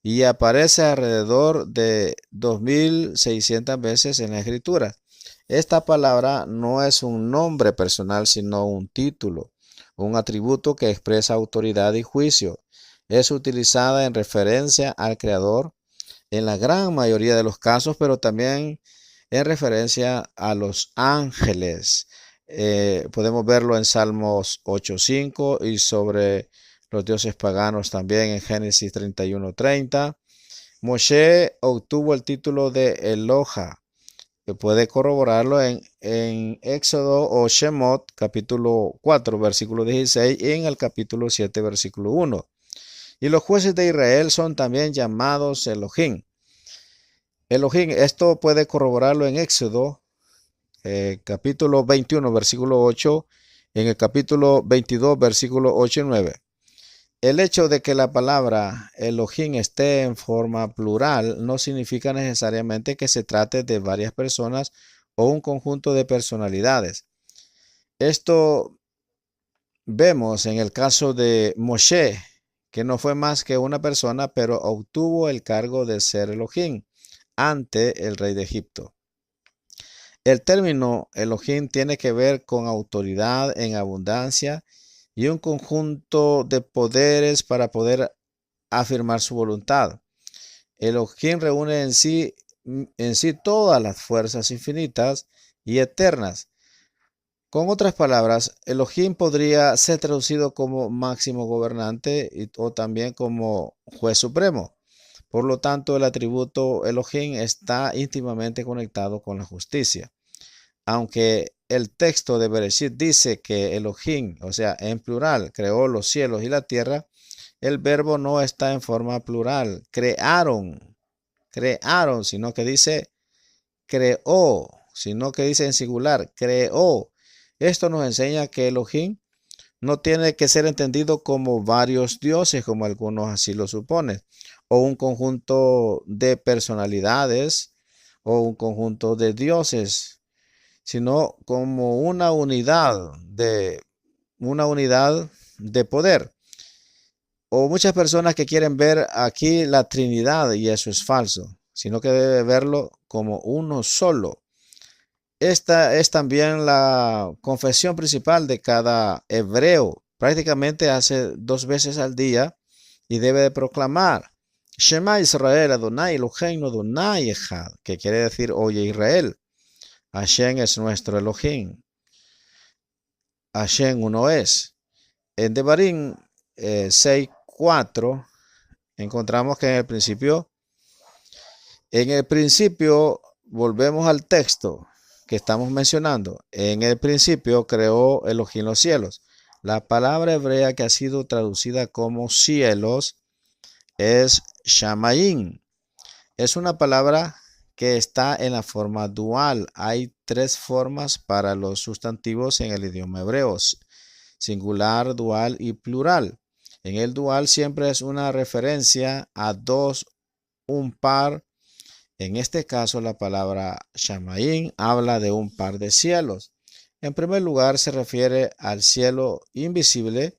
y aparece alrededor de 2600 veces en la escritura. Esta palabra no es un nombre personal, sino un título, un atributo que expresa autoridad y juicio. Es utilizada en referencia al Creador en la gran mayoría de los casos, pero también en referencia a los ángeles. Podemos verlo en Salmos 8:5 y sobre los dioses paganos también en Génesis 31:30. Moshe obtuvo el título de Eloha, que puede corroborarlo en Éxodo o Shemot, capítulo 4, versículo 16, y en el capítulo 7, versículo 1. Y los jueces de Israel son también llamados Elohim. Elohim, esto puede corroborarlo en Éxodo, capítulo 21, versículo 8, en el capítulo 22, versículo 8 y 9. El hecho de que la palabra Elohim esté en forma plural no significa necesariamente que se trate de varias personas o un conjunto de personalidades. Esto vemos en el caso de Moshe, que no fue más que una persona, pero obtuvo el cargo de ser Elohim ante el rey de Egipto. El término Elohim tiene que ver con autoridad en abundancia y un conjunto de poderes para poder afirmar su voluntad. Elohim reúne en sí todas las fuerzas infinitas y eternas. Con otras palabras, Elohim podría ser traducido como máximo gobernante o también como juez supremo. Por lo tanto, el atributo Elohim está íntimamente conectado con la justicia. Aunque el texto de Bereshit dice que Elohim, o sea, en plural, creó los cielos y la tierra, el verbo no está en forma plural. Crearon, sino que dice creó, sino que dice en singular, creó. Esto nos enseña que Elohim no tiene que ser entendido como varios dioses, como algunos así lo suponen, o un conjunto de personalidades, o un conjunto de dioses, sino como una unidad de poder. O muchas personas que quieren ver aquí la Trinidad y eso es falso, sino que debe verlo como uno solo. Esta es también la confesión principal de cada hebreo. Prácticamente hace 2 veces al día y debe de proclamar Shema Israel Adonai Eloheinu Adonai Echad, que quiere decir oye Israel, Hashem es nuestro Elohim, Hashem uno es. En Devarim 6:4 encontramos que en el principio, volvemos al texto que estamos mencionando. En el principio creó Elohim los cielos. La palabra hebrea que ha sido traducida como cielos es Shamayim. Es una palabra que está en la forma dual. Hay 3 formas para los sustantivos en el idioma hebreo: singular, dual y plural. En el dual siempre es una referencia a dos, un par. En este caso, la palabra Shamayim habla de un par de cielos. En primer lugar, se refiere al cielo invisible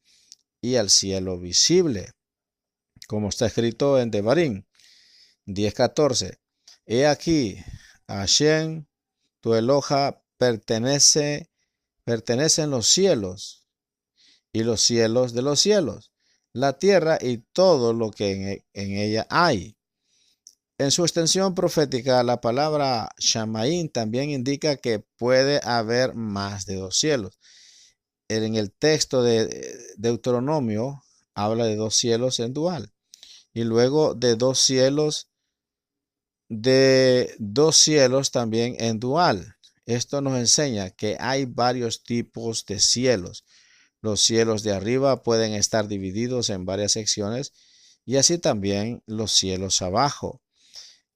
y al cielo visible, como está escrito en Devarim 10:14. He aquí, Hashem, tu Eloha, pertenecen los cielos y los cielos de los cielos, la tierra y todo lo que en ella hay. En su extensión profética, la palabra Shamayim también indica que puede haber más de 2 cielos. En el texto de Deuteronomio habla de 2 cielos en dual y luego de 2 cielos también en dual. Esto nos enseña que hay varios tipos de cielos. Los cielos de arriba pueden estar divididos en varias secciones y así también los cielos abajo.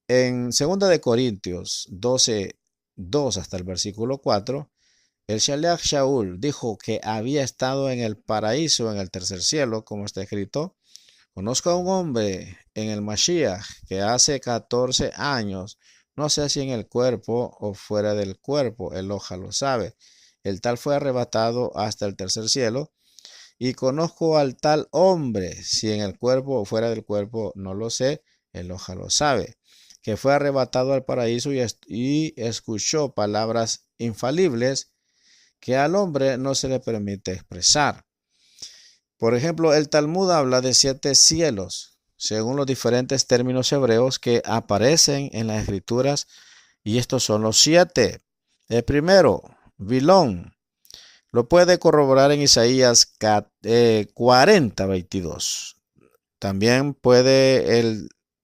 En 2 de Corintios 12:2 hasta el versículo 4, el Shaliach Shaul dijo que había estado en el paraíso, en el tercer cielo, como está escrito. Conozco a un hombre en el Mashiach que hace 14 años, no sé si en el cuerpo o fuera del cuerpo, Eloha lo sabe. El tal fue arrebatado hasta el tercer cielo. Y conozco al tal hombre, si en el cuerpo o fuera del cuerpo, no lo sé, Eloha lo sabe, que fue arrebatado al paraíso y escuchó palabras infalibles que al hombre no se le permite expresar. Por ejemplo, el Talmud habla de 7 cielos, según los diferentes términos hebreos que aparecen en las escrituras, y estos son los 7. El primero, Vilón, lo puede corroborar en Isaías 40:22. También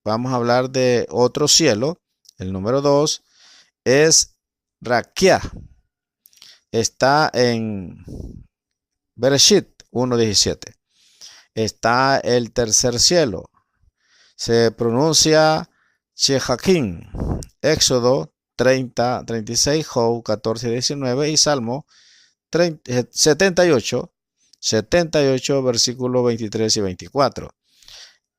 vamos a hablar de otro cielo. El número 2 es Raquia. Está en Bereshit 1:17. Está el tercer cielo. Se pronuncia Shehakim. Éxodo 30:36, Job 14:19 y Salmo 78, versículos 23 y 24.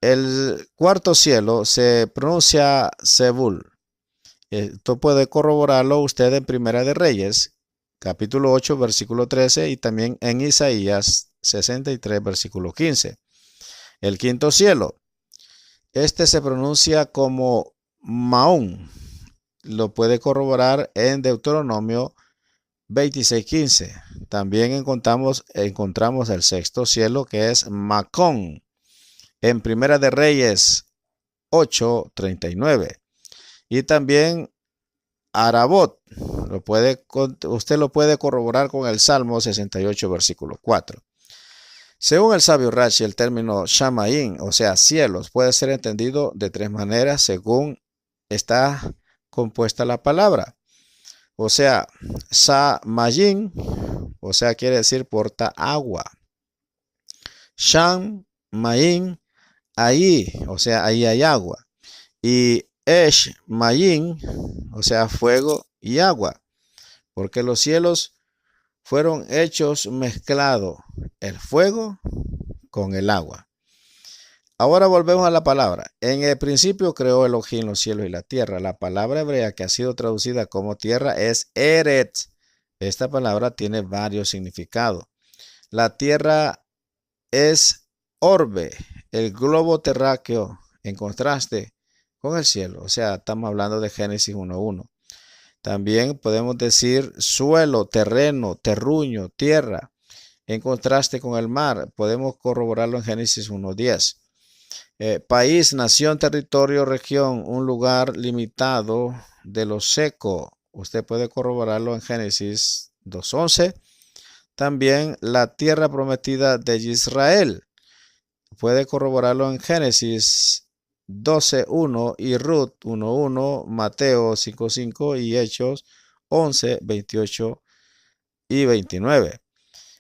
El cuarto cielo se pronuncia Sebul. Esto puede corroborarlo usted en Primera de Reyes, capítulo 8, versículo 13, y también en Isaías 63, versículo 15. El quinto cielo, este se pronuncia como Maón. Lo puede corroborar en Deuteronomio 26:15. También encontramos el sexto cielo, que es Macón, en Primera de Reyes 8:39. Y también Arabot, usted lo puede corroborar con el Salmo 68, versículo 4. Según el sabio Rashi, el término Shamaim, o sea, cielos, puede ser entendido de tres maneras según está compuesta la palabra. O sea, Samayim, o sea, quiere decir porta agua. Sham, Maim, ahí, o sea, ahí hay agua. Y Esh, Mayim, o sea, fuego y agua. Porque los cielos fueron hechos mezclados el fuego con el agua. Ahora volvemos a la palabra. En el principio creó Elohim los cielos y la tierra. La palabra hebrea que ha sido traducida como tierra es Eretz. Esta palabra tiene varios significados. La tierra es orbe, el globo terráqueo, en contraste con el cielo. O sea, estamos hablando de Génesis 1:1. También podemos decir suelo, terreno, terruño, tierra, en contraste con el mar. Podemos corroborarlo en Génesis 1:10. País, nación, territorio, región, un lugar limitado de lo seco. Usted puede corroborarlo en Génesis 2:11. También la tierra prometida de Israel. Puede corroborarlo en Génesis 12:1 y Ruth 1:1, Mateo 5:5 y Hechos 11:28 y 29.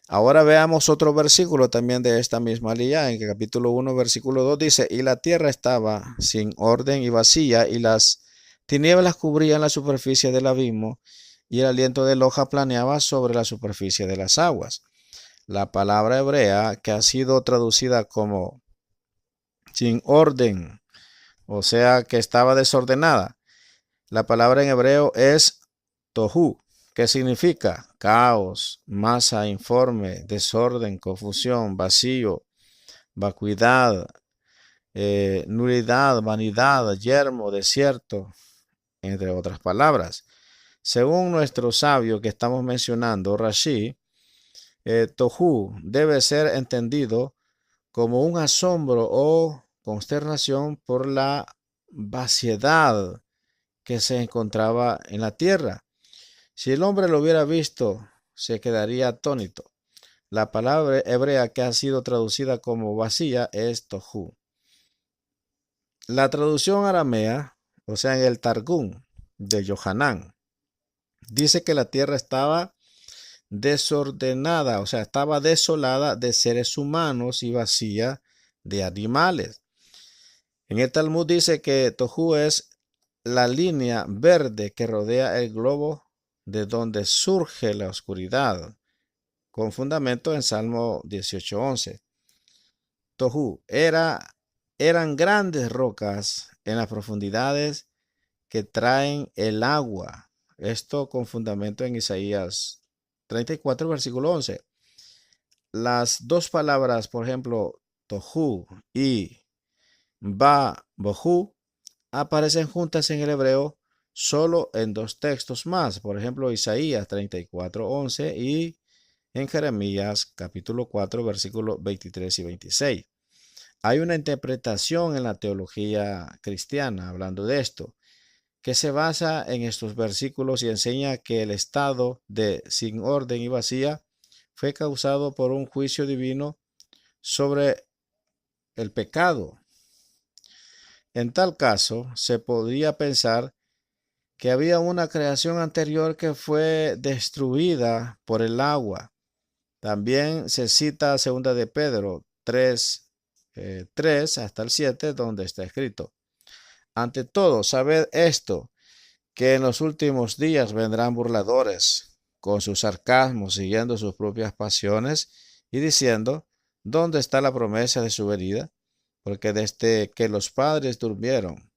Ahora veamos otro versículo también de esta misma línea, en el capítulo 1, versículo 2 dice, y la tierra estaba sin orden y vacía, y las tinieblas cubrían la superficie del abismo, y el aliento de hoja planeaba sobre la superficie de las aguas. La palabra hebrea que ha sido traducida como sin orden, o sea que estaba desordenada. La palabra en hebreo es tohu, que significa caos, masa, informe, desorden, confusión, vacío, vacuidad, nulidad, vanidad, yermo, desierto, entre otras palabras. Según nuestro sabio que estamos mencionando, Rashi, tohu debe ser entendido como un asombro o consternación por la vaciedad que se encontraba en la tierra. Si el hombre lo hubiera visto, se quedaría atónito. La palabra hebrea que ha sido traducida como vacía es tohu. La traducción aramea, o sea, en el Targum de Yohanan, dice que la tierra estaba desordenada, o sea, estaba desolada de seres humanos y vacía de animales. En el Talmud dice que tohu es la línea verde que rodea el globo de donde surge la oscuridad, con fundamento en Salmo 18:11. Tohu eran grandes rocas en las profundidades que traen el agua. Esto con fundamento en Isaías 34, versículo 11. Las dos palabras, por ejemplo, tohu y bohu, aparecen juntas en el hebreo solo en dos textos más. Por ejemplo, Isaías 34:11 y en Jeremías capítulo 4, versículos 23 y 26. Hay una interpretación en la teología cristiana hablando de esto, que se basa en estos versículos y enseña que el estado de sin orden y vacía fue causado por un juicio divino sobre el pecado. En tal caso, se podría pensar que había una creación anterior que fue destruida por el agua. También se cita 2 de Pedro 3 hasta el 7, donde está escrito: ante todo, sabed esto, que en los últimos días vendrán burladores, con sus sarcasmos, siguiendo sus propias pasiones, y diciendo, ¿dónde está la promesa de su venida? Porque desde que los padres durmieron,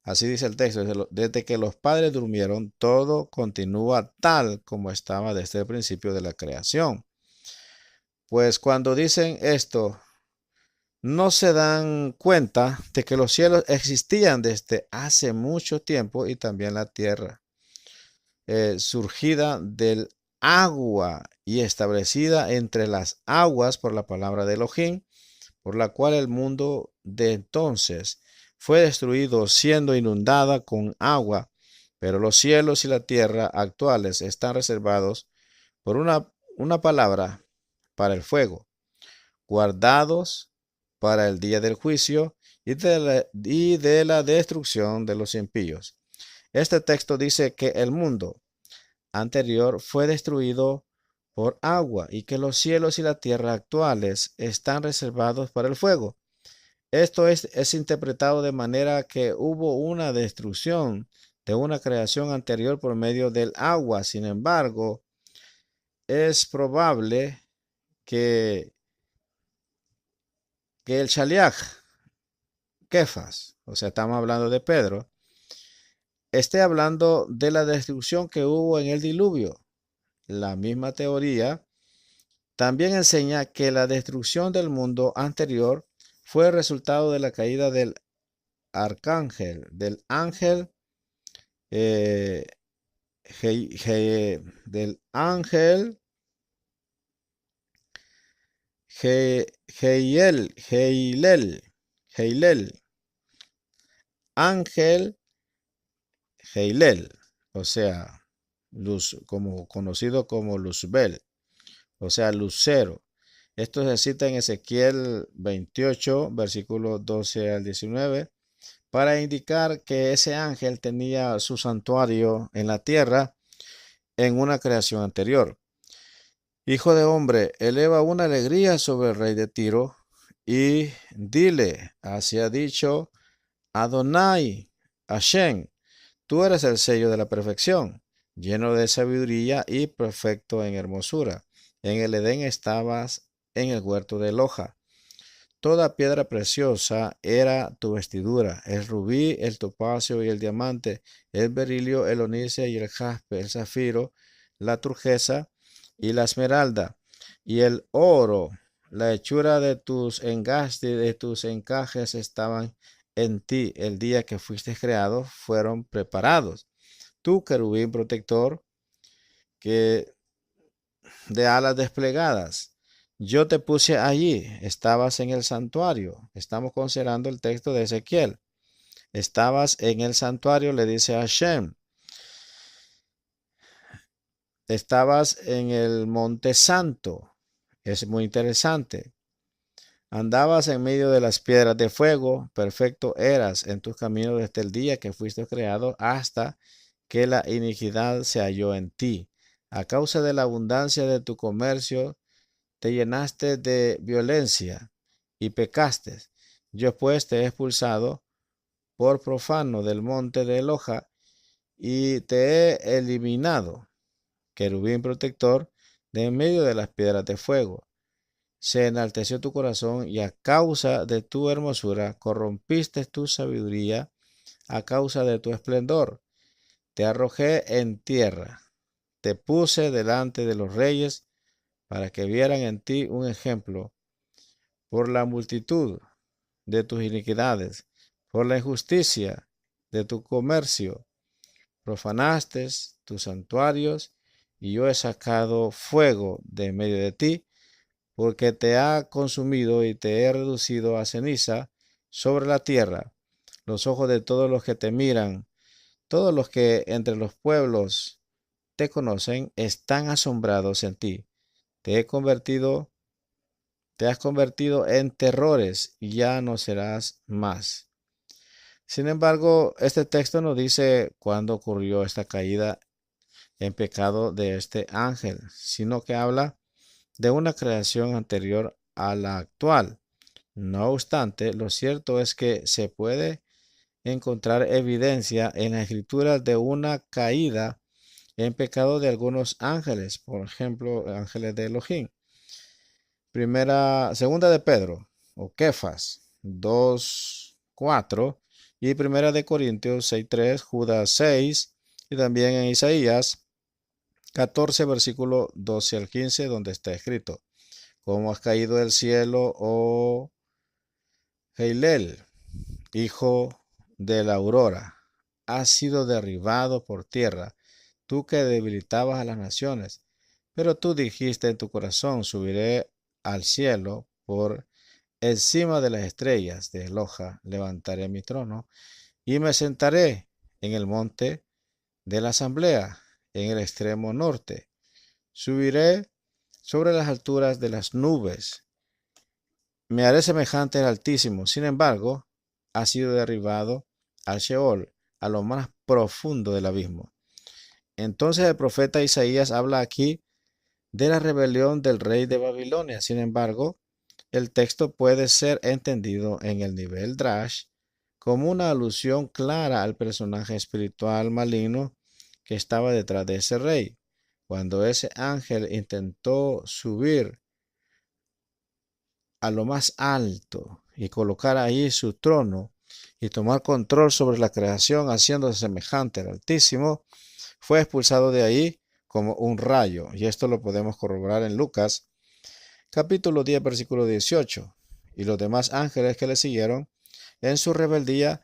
así dice el texto, desde que los padres durmieron, todo continúa tal como estaba desde el principio de la creación. Pues cuando dicen esto, no se dan cuenta de que los cielos existían desde hace mucho tiempo y también la tierra, surgida del agua y establecida entre las aguas por la palabra de Elohim, por la cual el mundo de entonces fue destruido siendo inundada con agua, pero los cielos y la tierra actuales están reservados por una palabra para el fuego. guardados para el día del juicio y de la destrucción de los impíos. Este texto dice que el mundo anterior fue destruido por agua y que los cielos y la tierra actuales están reservados para el fuego. Esto es interpretado de manera que hubo una destrucción de una creación anterior por medio del agua. Sin embargo, es probable que, que el Shaliach, Kefas, o sea, estamos hablando de Pedro, esté hablando de la destrucción que hubo en el diluvio. La misma teoría también enseña que la destrucción del mundo anterior fue el resultado de la caída del ángel, eh, del ángel Heilel, ángel Heilel, o sea, luz, como conocido como Luzbel, o sea, lucero. Esto se cita en Ezequiel 28, versículos 12 al 19, para indicar que ese ángel tenía su santuario en la tierra en una creación anterior. Hijo de hombre, eleva una alegría sobre el rey de Tiro y dile, así ha dicho Adonai, Hashem, tú eres el sello de la perfección, lleno de sabiduría y perfecto en hermosura. En el Edén estabas en el huerto de Eloja. Toda piedra preciosa era tu vestidura, el rubí, el topacio y el diamante, el berilio, el onice y el jaspe, el zafiro, la turquesa y la esmeralda, y el oro. La hechura de tus engastes, de tus encajes estaban en ti el día que fuiste creado, fueron preparados. Tú, querubín protector, que de alas desplegadas. Yo te puse allí, estabas en el santuario. Estamos considerando el texto de Ezequiel. Estabas en el santuario, le dice a Hashem. Estabas en el monte santo. Es muy interesante. Andabas en medio de las piedras de fuego. Perfecto eras en tus caminos desde el día que fuiste creado hasta que la iniquidad se halló en ti. A causa de la abundancia de tu comercio, te llenaste de violencia y pecaste. Yo pues te he expulsado por profano del monte de Eloja y te he eliminado, querubín protector, de en medio de las piedras de fuego. Se enalteció tu corazón y a causa de tu hermosura corrompiste tu sabiduría a causa de tu esplendor. Te arrojé en tierra, te puse delante de los reyes para que vieran en ti un ejemplo por la multitud de tus iniquidades, por la injusticia de tu comercio. Profanaste tus santuarios y yo he sacado fuego de en medio de ti, porque te ha consumido y te he reducido a ceniza sobre la tierra. Los ojos de todos los que te miran, todos los que entre los pueblos te conocen, están asombrados en ti. Te he convertido Te has convertido en terrores y ya no serás más. Sin embargo, este texto no dice cuándo ocurrió esta caída en pecado de este ángel, sino que habla de una creación anterior a la actual. No obstante, lo cierto es que se puede encontrar evidencia en la escritura de una caída en pecado de algunos ángeles, por ejemplo, ángeles de Elohim. Segunda de Pedro, o Kefas, 2:4 y Primera de Corintios 6:3, Judas 6, y también en Isaías 14, versículo 12 al 15, donde está escrito: ¿Cómo has caído del cielo, oh Heilel, hijo de la aurora? Has sido derribado por tierra, tú que debilitabas a las naciones. Pero tú dijiste en tu corazón: subiré al cielo por encima de las estrellas de Eloja, levantaré mi trono y me sentaré en el monte de la asamblea, en el extremo norte. Subiré sobre las alturas de las nubes Me haré semejante al Altísimo. Sin embargo, ha sido derribado al Sheol, a lo más profundo del abismo. Entonces el profeta Isaías habla aquí de la rebelión del rey de Babilonia. Sin embargo, el texto puede ser entendido en el nivel Drash como una alusión clara al personaje espiritual maligno que estaba detrás de ese rey. Cuando ese ángel intentó subir a lo más alto y colocar ahí su trono y tomar control sobre la creación haciéndose semejante al Altísimo, fue expulsado de ahí como un rayo. Y esto lo podemos corroborar en Lucas capítulo 10 versículo 18. Y los demás ángeles que le siguieron en su rebeldía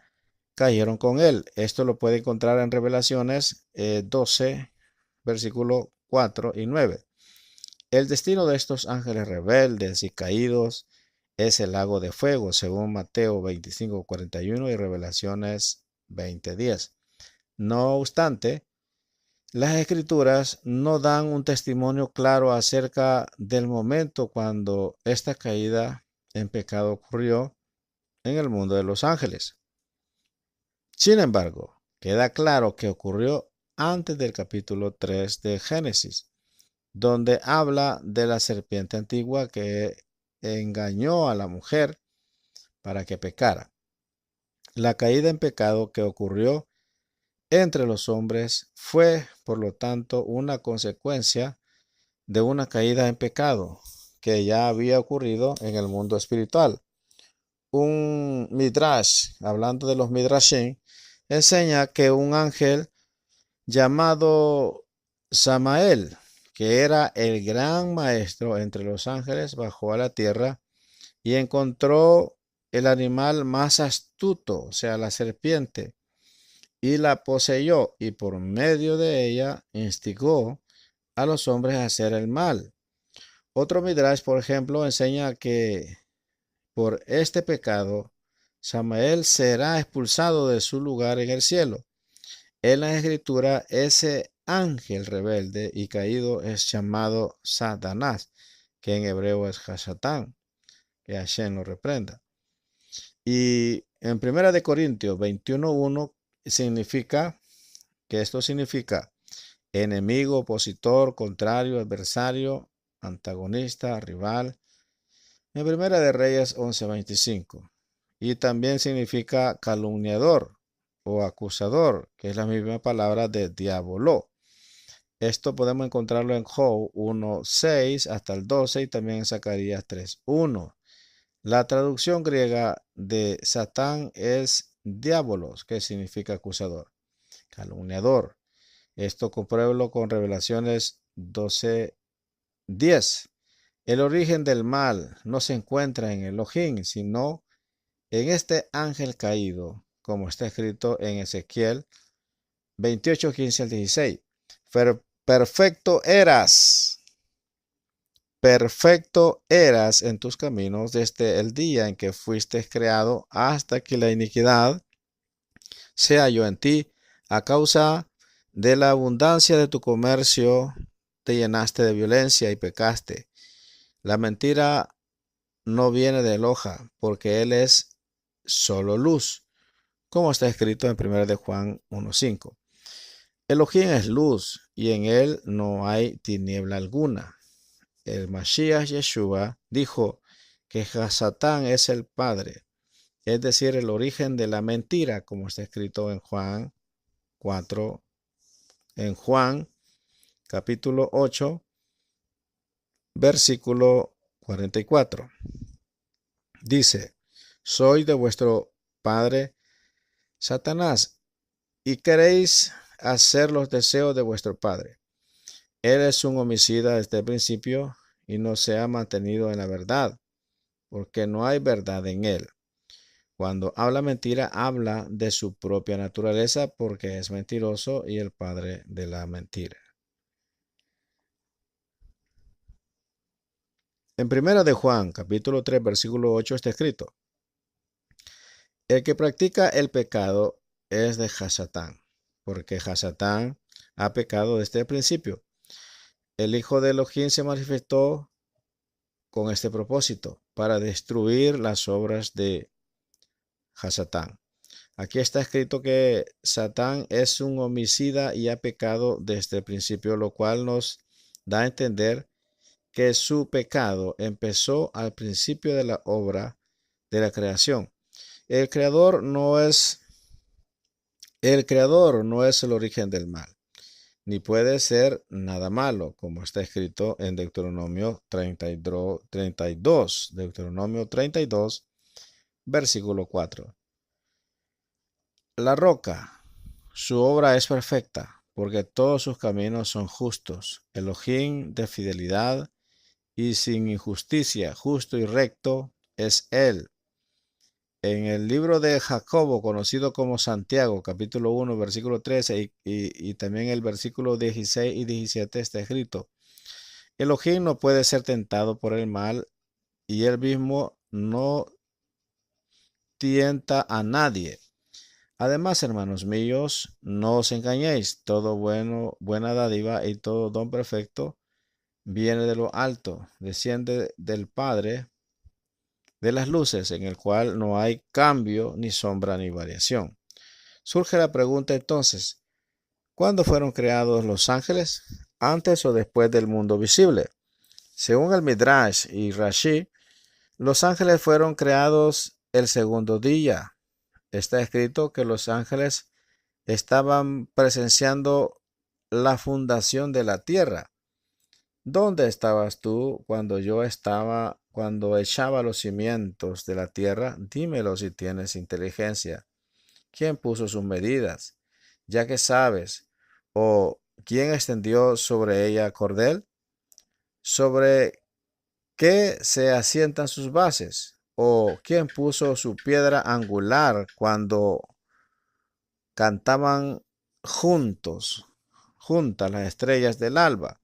cayeron con él. Esto lo puede encontrar en Revelaciones 12 versículo 4 y 9. El destino de estos ángeles rebeldes y caídos es el lago de fuego, según Mateo 25:41 y Revelaciones 20:10. No obstante, las escrituras no dan un testimonio claro acerca del momento cuando esta caída en pecado ocurrió en el mundo de los ángeles. Sin embargo, queda claro que ocurrió antes del capítulo 3 de Génesis, donde habla de la serpiente antigua que engañó a la mujer para que pecara. La caída en pecado que ocurrió entre los hombres fue, por lo tanto, una consecuencia de una caída en pecado que ya había ocurrido en el mundo espiritual. Un midrash, hablando de los midrashim, enseña que un ángel llamado Samael, que era el gran maestro entre los ángeles, bajó a la tierra y encontró el animal más astuto, o sea, la serpiente, y la poseyó, y por medio de ella instigó a los hombres a hacer el mal. Otro midrash, por ejemplo, enseña que por este pecado Samael será expulsado de su lugar en el cielo. En la escritura, ese ángel rebelde y caído es llamado Satanás, que en hebreo es Hasatán, que Hashem lo reprenda. Y en 1 Corintios 21:1 significa que esto significa enemigo, opositor, contrario, adversario, antagonista, rival. En Primera de Reyes 11:25. Y también significa calumniador o acusador, que es la misma palabra de diablo. Esto podemos encontrarlo en Job 1:6 hasta el 12 y también en Zacarías 3:1. La traducción griega de Satán es diabolos, que significa acusador, calumniador. Esto compruébalo con Revelaciones 12:10. El origen del mal no se encuentra en Elohim, sino en este ángel caído, como está escrito en Ezequiel 28:15 al 16. Perfecto eras en tus caminos desde el día en que fuiste creado hasta que la iniquidad se halló en ti. A causa de la abundancia de tu comercio, te llenaste de violencia y pecaste. La mentira no viene de Eloja, porque él es solo luz, como está escrito en 1 de Juan 1:5. Elohim es luz, y en él no hay tiniebla alguna. El Mashiach Yeshua dijo que Satán es el padre, es decir, el origen de la mentira, como está escrito en Juan 4, en Juan capítulo 8, versículo 44. Dice: soy de vuestro padre Satanás, y queréis hacer los deseos de vuestro padre. Él es un homicida desde el principio y no se ha mantenido en la verdad, porque no hay verdad en él. Cuando habla mentira, habla de su propia naturaleza, porque es mentiroso y el padre de la mentira. En 1 de Juan, capítulo 3, versículo 8 está escrito: el que practica el pecado es de Hasatán, porque Hasatán ha pecado desde el principio. El Hijo de Elohim se manifestó con este propósito, para destruir las obras de Hasatán. Aquí está escrito que Satán es un homicida y ha pecado desde el principio, lo cual nos da a entender que su pecado empezó al principio de la obra de la creación. El creador no es el origen del mal, ni puede ser nada malo, como está escrito en Deuteronomio 32, Deuteronomio 32, versículo 4. La roca, su obra es perfecta, porque todos sus caminos son justos. Elohim de fidelidad y sin injusticia, justo y recto es él. En el libro de Jacobo, conocido como Santiago, capítulo 1, versículo 13 y también el versículo 16 y 17 está escrito: Elohim no puede ser tentado por el mal y él mismo no tienta a nadie. Además, hermanos míos, no os engañéis, todo buena dádiva y todo don perfecto viene de lo alto, desciende del Padre de las luces, en el cual no hay cambio, ni sombra, ni variación. Surge la pregunta entonces, ¿cuándo fueron creados los ángeles? ¿Antes o después del mundo visible? Según el Midrash y Rashi, los ángeles fueron creados el segundo día. Está escrito que los ángeles estaban presenciando la fundación de la tierra. ¿Dónde estabas tú cuando echaba los cimientos de la tierra? Dímelo si tienes inteligencia. ¿Quién puso sus medidas? Ya que sabes. ¿O quién extendió sobre ella cordel? ¿Sobre qué se asientan sus bases? ¿O quién puso su piedra angular cuando cantaban juntas las estrellas del alba?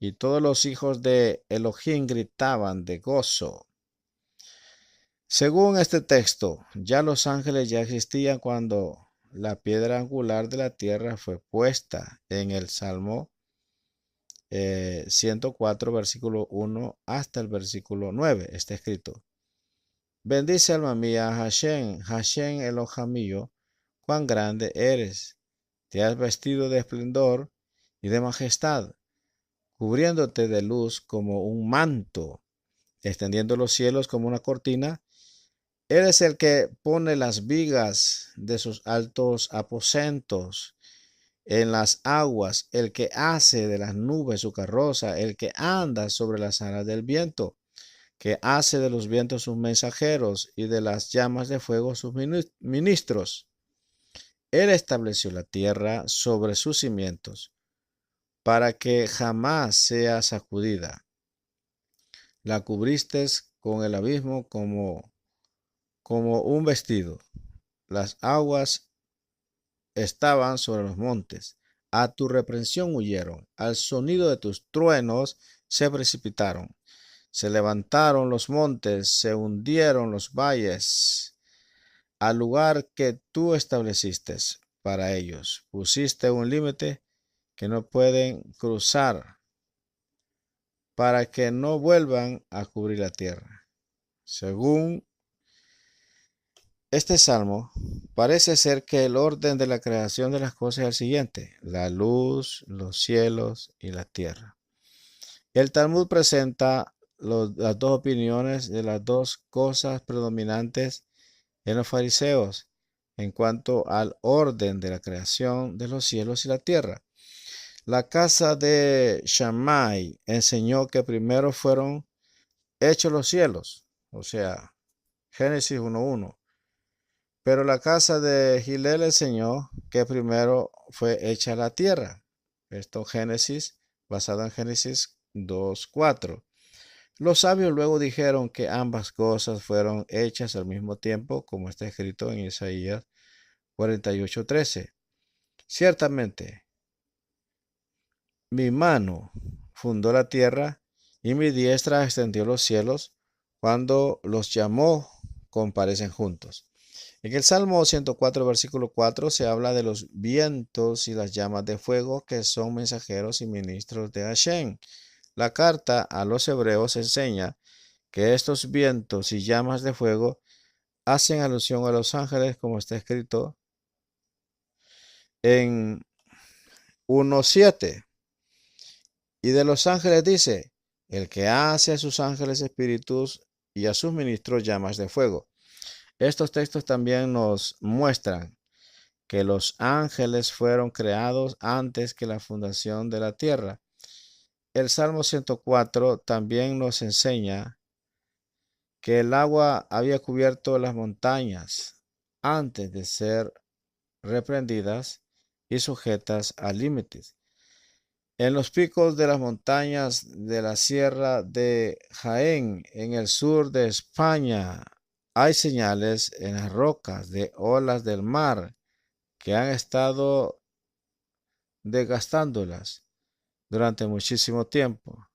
Y todos los hijos de Elohim gritaban de gozo. Según este texto, ya los ángeles ya existían cuando la piedra angular de la tierra fue puesta. En el Salmo 104, versículo 1 hasta el versículo 9. Está escrito: Bendice alma mía a Hashem, Hashem Elohim mío, cuán grande eres. Te has vestido de esplendor y de majestad, cubriéndote de luz como un manto, extendiendo los cielos como una cortina. Eres el que pone las vigas de sus altos aposentos en las aguas, el que hace de las nubes su carroza, el que anda sobre las alas del viento, que hace de los vientos sus mensajeros y de las llamas de fuego sus ministros. Él estableció la tierra sobre sus cimientos, para que jamás sea sacudida. La cubriste con el abismo como un vestido. Las aguas estaban sobre los montes. A tu reprensión huyeron. Al sonido de tus truenos se precipitaron. Se levantaron los montes, se hundieron los valles. Al lugar que tú estableciste para ellos, pusiste un límite que no pueden cruzar, para que no vuelvan a cubrir la tierra. Según este salmo, parece ser que el orden de la creación de las cosas es el siguiente: la luz, los cielos y la tierra. El Talmud presenta las dos opiniones de las dos cosas predominantes en los fariseos en cuanto al orden de la creación de los cielos y la tierra. La casa de Shammai enseñó que primero fueron hechos los cielos, o sea, Génesis 1:1. Pero la casa de Hillel enseñó que primero fue hecha la tierra. Esto basado en Génesis 2:4. Los sabios luego dijeron que ambas cosas fueron hechas al mismo tiempo, como está escrito en Isaías 48:13. Ciertamente, mi mano fundó la tierra y mi diestra extendió los cielos. Cuando los llamó, comparecen juntos. En el Salmo 104, versículo 4, se habla de los vientos y las llamas de fuego que son mensajeros y ministros de Hashem. La carta a los hebreos enseña que estos vientos y llamas de fuego hacen alusión a los ángeles, como está escrito en 1:7. Y de los ángeles dice, el que hace a sus ángeles espíritus y a sus ministros llamas de fuego. Estos textos también nos muestran que los ángeles fueron creados antes que la fundación de la tierra. El Salmo 104 también nos enseña que el agua había cubierto las montañas antes de ser reprendidas y sujetas a límites. En los picos de las montañas de la Sierra de Jaén, en el sur de España, hay señales en las rocas de olas del mar que han estado desgastándolas durante muchísimo tiempo.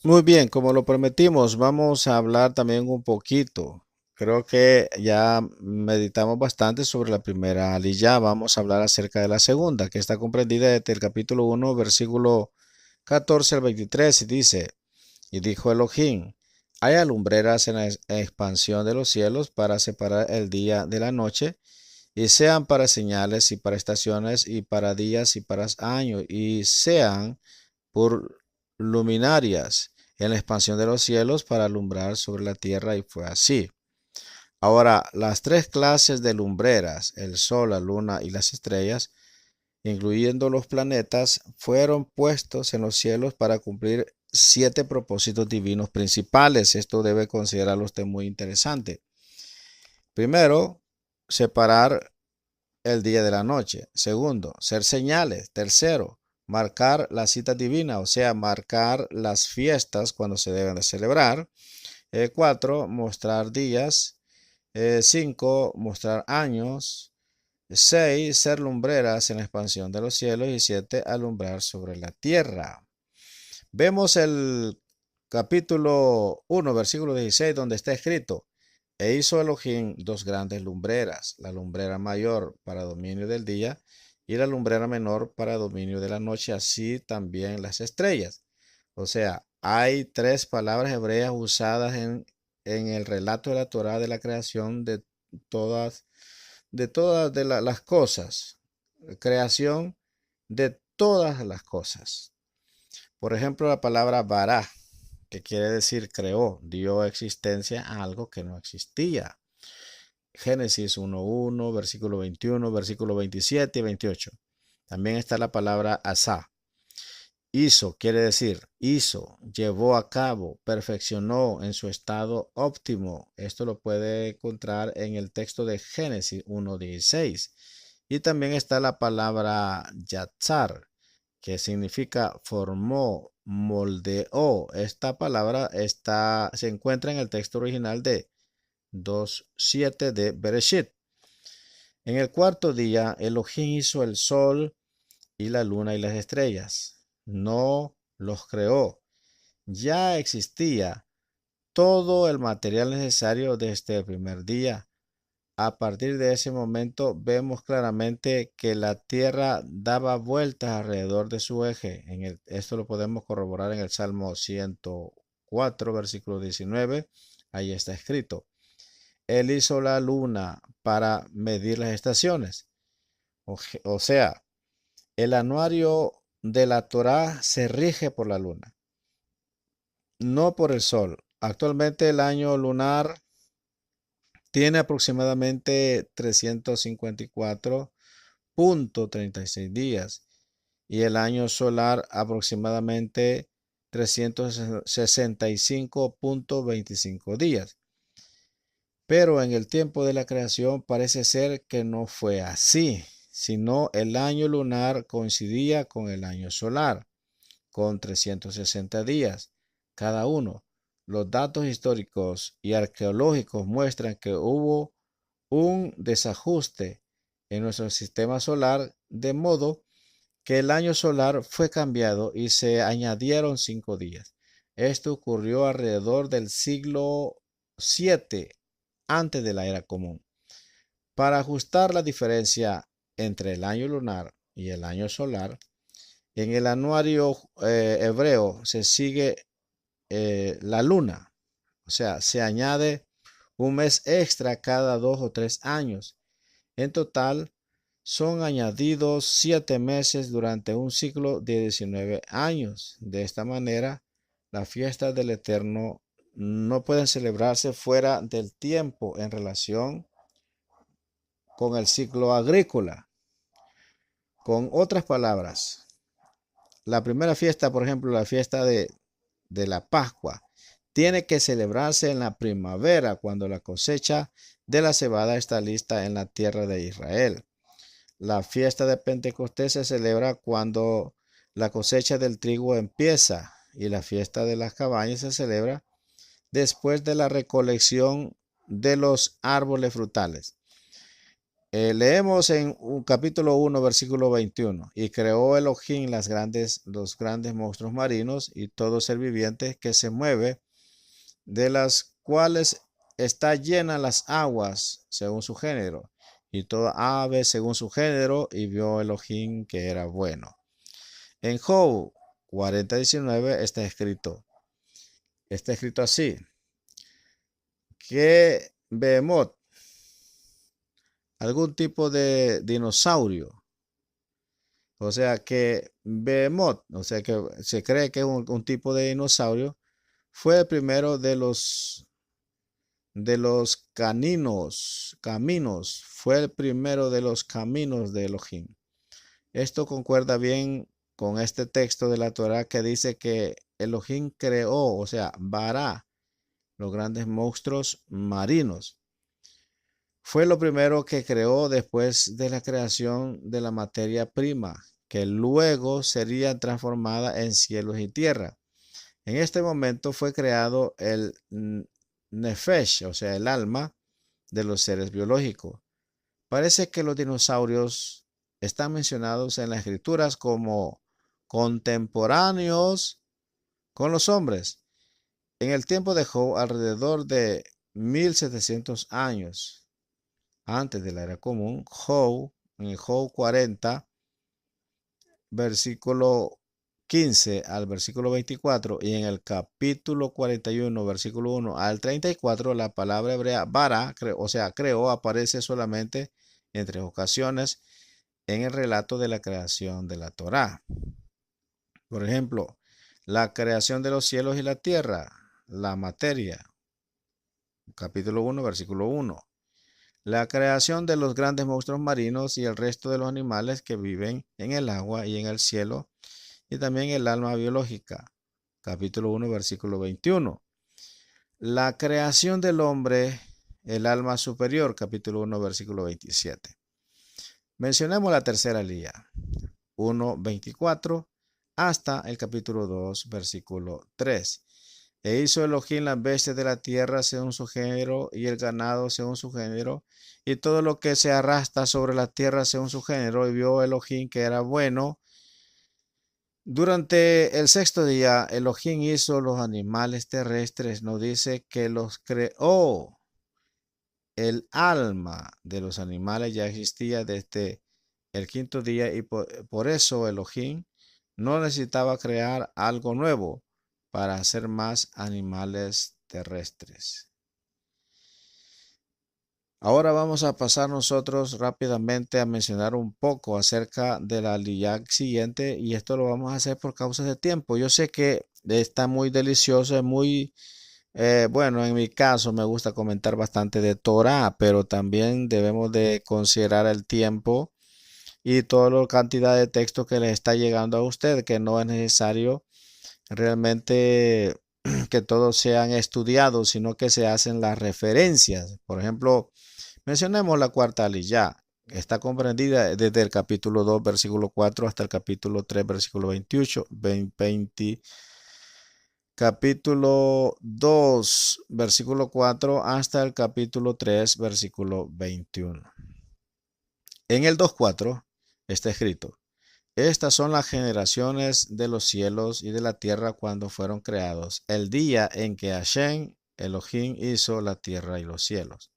Muy bien, como lo prometimos, vamos a hablar también un poquito. Creo que ya meditamos bastante sobre la primera y ya vamos a hablar acerca de la segunda, que está comprendida desde el capítulo 1, versículo 14 al 23, y dice, y dijo Elohim, hay lumbreras en la expansión de los cielos para separar el día de la noche, y sean para señales y para estaciones y para días y para años, y sean por luminarias en la expansión de los cielos para alumbrar sobre la tierra, y fue así. Ahora, las tres clases de lumbreras, el sol, la luna y las estrellas, incluyendo los planetas, fueron puestos en los cielos para cumplir 7 propósitos divinos principales. Esto debe considerarlo usted muy interesante. Primero, separar el día de la noche. Segundo, ser señales. Tercero, marcar la cita divina, o sea, marcar las fiestas cuando se deben de celebrar. 4, mostrar días. 5, mostrar años. 6, ser lumbreras en la expansión de los cielos. Y 7, alumbrar sobre la tierra. Vemos el capítulo 1, versículo 16, donde está escrito, e hizo Elohim dos grandes lumbreras, la lumbrera mayor para dominio del día y la lumbrera menor para dominio de la noche, así también las estrellas. O sea, hay tres palabras hebreas usadas en el relato de la Torá de la creación todas, de las cosas, creación de todas las cosas. Por ejemplo, la palabra bara, que quiere decir creó, dio existencia a algo que no existía. Génesis 1:1, versículo 21, versículo 27 y 28. También está la palabra asá. Hizo, quiere decir, hizo, llevó a cabo, perfeccionó en su estado óptimo. Esto lo puede encontrar en el texto de Génesis 1:16. Y también está la palabra yatzar, que significa formó, moldeó. Esta palabra se encuentra en el texto original de 2:7 de Bereshit. En el cuarto día, Elohim hizo el sol y la luna y las estrellas. No los creó. Ya existía todo el material necesario desde el primer día. A partir de ese momento vemos claramente que la Tierra daba vueltas alrededor de su eje. Esto lo podemos corroborar en el Salmo 104, versículo 19. Ahí está escrito. Él hizo la luna para medir las estaciones. O sea, el anuario de la Torá se rige por la luna, no por el sol. Actualmente el año lunar tiene aproximadamente 354.36 días y el año solar aproximadamente 365.25 días. Pero en el tiempo de la creación parece ser que no fue así, sino el año lunar coincidía con el año solar, con 360 días cada uno. Los datos históricos y arqueológicos muestran que hubo un desajuste en nuestro sistema solar, de modo que el año solar fue cambiado y se añadieron 5 días. Esto ocurrió alrededor del siglo VII antes de la era común. Para ajustar la diferencia entre el año lunar y el año solar, en el anuario hebreo se sigue la luna, o sea, se añade un mes extra cada 2 o 3 años. En total, son añadidos 7 meses durante un ciclo de 19 años. De esta manera, las fiestas del Eterno no pueden celebrarse fuera del tiempo en relación con el ciclo agrícola. Con otras palabras, la primera fiesta, por ejemplo, la fiesta de la Pascua, tiene que celebrarse en la primavera, cuando la cosecha de la cebada está lista en la tierra de Israel. La fiesta de Pentecostés se celebra cuando la cosecha del trigo empieza, y la fiesta de las cabañas se celebra después de la recolección de los árboles frutales. Leemos en capítulo 1, versículo 21. Y creó Elohim los grandes monstruos marinos y todo ser viviente que se mueve, de las cuales está llena las aguas según su género, y toda ave según su género, y vio Elohim que era bueno. En Job 40:19 está escrito así, que Behemoth, algún tipo de dinosaurio, o sea que Behemoth, o sea que se cree que es un tipo de dinosaurio, fue el primero de los caminos, fue el primero de los caminos de Elohim. Esto concuerda bien con este texto de la Torá que dice que Elohim creó, o sea, Bará, los grandes monstruos marinos. Fue lo primero que creó después de la creación de la materia prima, que luego sería transformada en cielos y tierra. En este momento fue creado el Nefesh, o sea, el alma de los seres biológicos. Parece que los dinosaurios están mencionados en las escrituras como contemporáneos con los hombres. En el tiempo de Job, alrededor de 1700 años antes de la era común, en Job 40, versículo 15 al versículo 24, y en el capítulo 41, versículo 1 al 34, la palabra hebrea bara, o sea, creó, aparece solamente en 3 ocasiones en el relato de la creación de la Torá. Por ejemplo, la creación de los cielos y la tierra, la materia, capítulo 1, versículo 1. La creación de los grandes monstruos marinos y el resto de los animales que viven en el agua y en el cielo, y también el alma biológica, capítulo 1, versículo 21. La creación del hombre, el alma superior, capítulo 1, versículo 27. Mencionemos la tercera lía, 1:24 hasta el capítulo 2, versículo 3. E hizo Elohim las bestias de la tierra según su género, y el ganado según su género, y todo lo que se arrastra sobre la tierra según su género, y vio Elohim que era bueno. Durante el sexto día, Elohim hizo los animales terrestres, nos dice que los creó. El alma de los animales ya existía desde el quinto día, y por eso Elohim no necesitaba crear algo nuevo para hacer más animales terrestres. Ahora vamos a pasar nosotros rápidamente a mencionar un poco acerca de la liyá siguiente, y esto lo vamos a hacer por causa de tiempo. Yo sé que está muy delicioso, es muy bueno. En mi caso me gusta comentar bastante de Torah, pero también debemos de considerar el tiempo y toda la cantidad de texto que le está llegando a usted, que no es necesario realmente que todos sean estudiados, sino que se hacen las referencias. Por ejemplo, mencionemos la cuarta aliyá. Está comprendida desde el capítulo 2, versículo 4 hasta el capítulo 3, versículo 28, 20, capítulo 2, versículo 4 hasta el capítulo 3, versículo 21. En el 2:4 está escrito: Estas son las generaciones de los cielos y de la tierra cuando fueron creados, el día en que Hashem, Elohim, hizo la tierra y los cielos.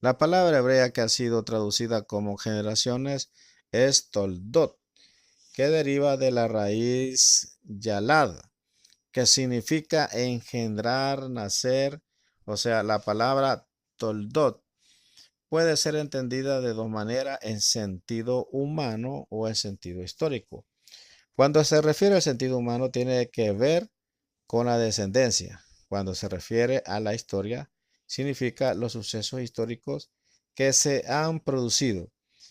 La palabra hebrea que ha sido traducida como generaciones es toldot, que deriva de la raíz yalad, que significa engendrar, nacer. O sea, la palabra toldot puede ser entendida de dos maneras, en sentido humano o en sentido histórico. Cuando se refiere al sentido humano, tiene que ver con la descendencia. Cuando se refiere a la historia, significa los sucesos históricos que se han producido.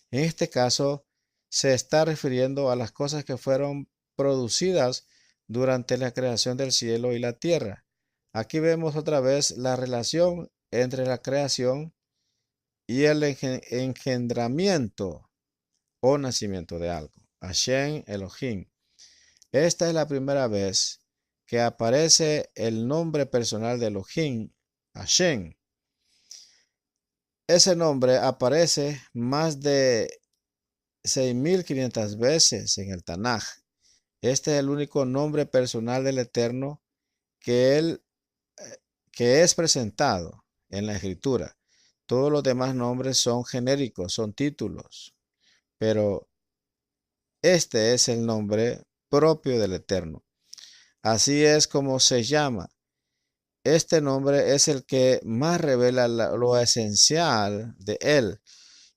En este caso, se está refiriendo a las cosas que fueron producidas durante la creación del cielo y la tierra. Aquí vemos otra vez la relación entre la creación y el engendramiento o nacimiento de algo. Hashem Elohim. Esta es la primera vez que aparece el nombre personal de Elohim, Hashem. Ese nombre aparece más de 6.500 veces en el Tanaj. Este es el único nombre personal del Eterno que es presentado en la Escritura. Todos los demás nombres son genéricos, son títulos, pero este es el nombre propio del Eterno. Así es como se llama. Este nombre es el que más revela lo esencial de él.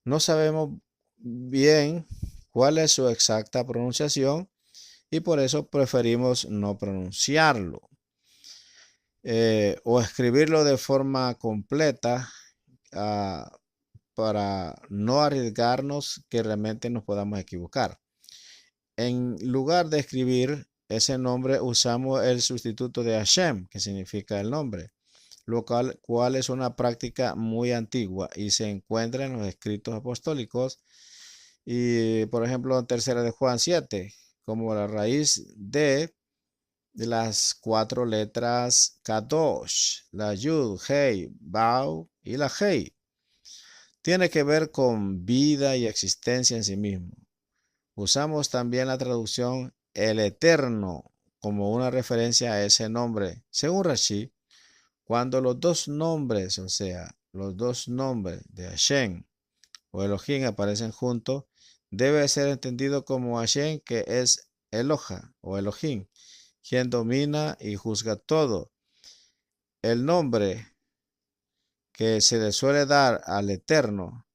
No sabemos bien cuál es su exacta pronunciación y por eso preferimos no pronunciarlo o escribirlo de forma completa, ah, para no arriesgarnos que realmente nos podamos equivocar. En lugar de escribir ese nombre, usamos el sustituto de Hashem, que significa el nombre, lo cual es una práctica muy antigua y se encuentra en los escritos apostólicos y, por ejemplo, en tercera de Juan 7, como la raíz de las cuatro letras Kadosh, la Yud, Hei, Bau y la Hei. Tiene que ver con vida y existencia en sí mismo. Usamos también la traducción el Eterno como una referencia a ese nombre. Según Rashi, cuando los dos nombres, o sea, los dos nombres de Hashem o Elohim aparecen juntos, debe ser entendido como Hashem, que es Eloha o Elohim, quien domina y juzga todo. El nombre que se le suele dar al Eterno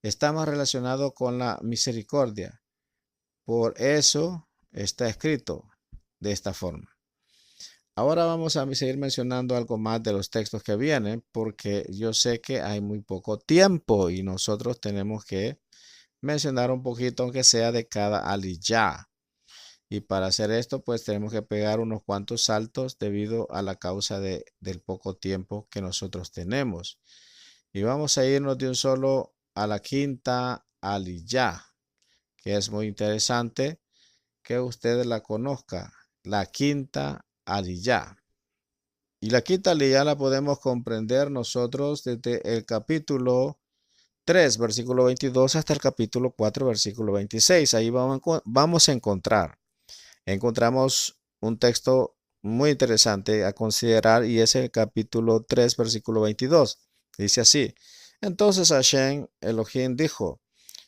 está más relacionado con la misericordia. Por eso está escrito de esta forma. Ahora vamos a seguir mencionando algo más de los textos que vienen, porque yo sé que hay muy poco tiempo y nosotros tenemos que mencionar un poquito, aunque sea de cada aliyah. Y para hacer esto, pues tenemos que pegar unos cuantos saltos debido a la causa del poco tiempo que nosotros tenemos. Y vamos a irnos de un solo a la quinta aliyah, que es muy interesante que usted la conozca. La quinta aliyah. Y la quinta aliyah la podemos comprender nosotros desde el capítulo 3, versículo 22, hasta el capítulo 4, versículo 26. Ahí vamos a encontramos un texto muy interesante a considerar y es el capítulo 3, versículo 22. Dice así: Entonces Hashem Elohim dijo: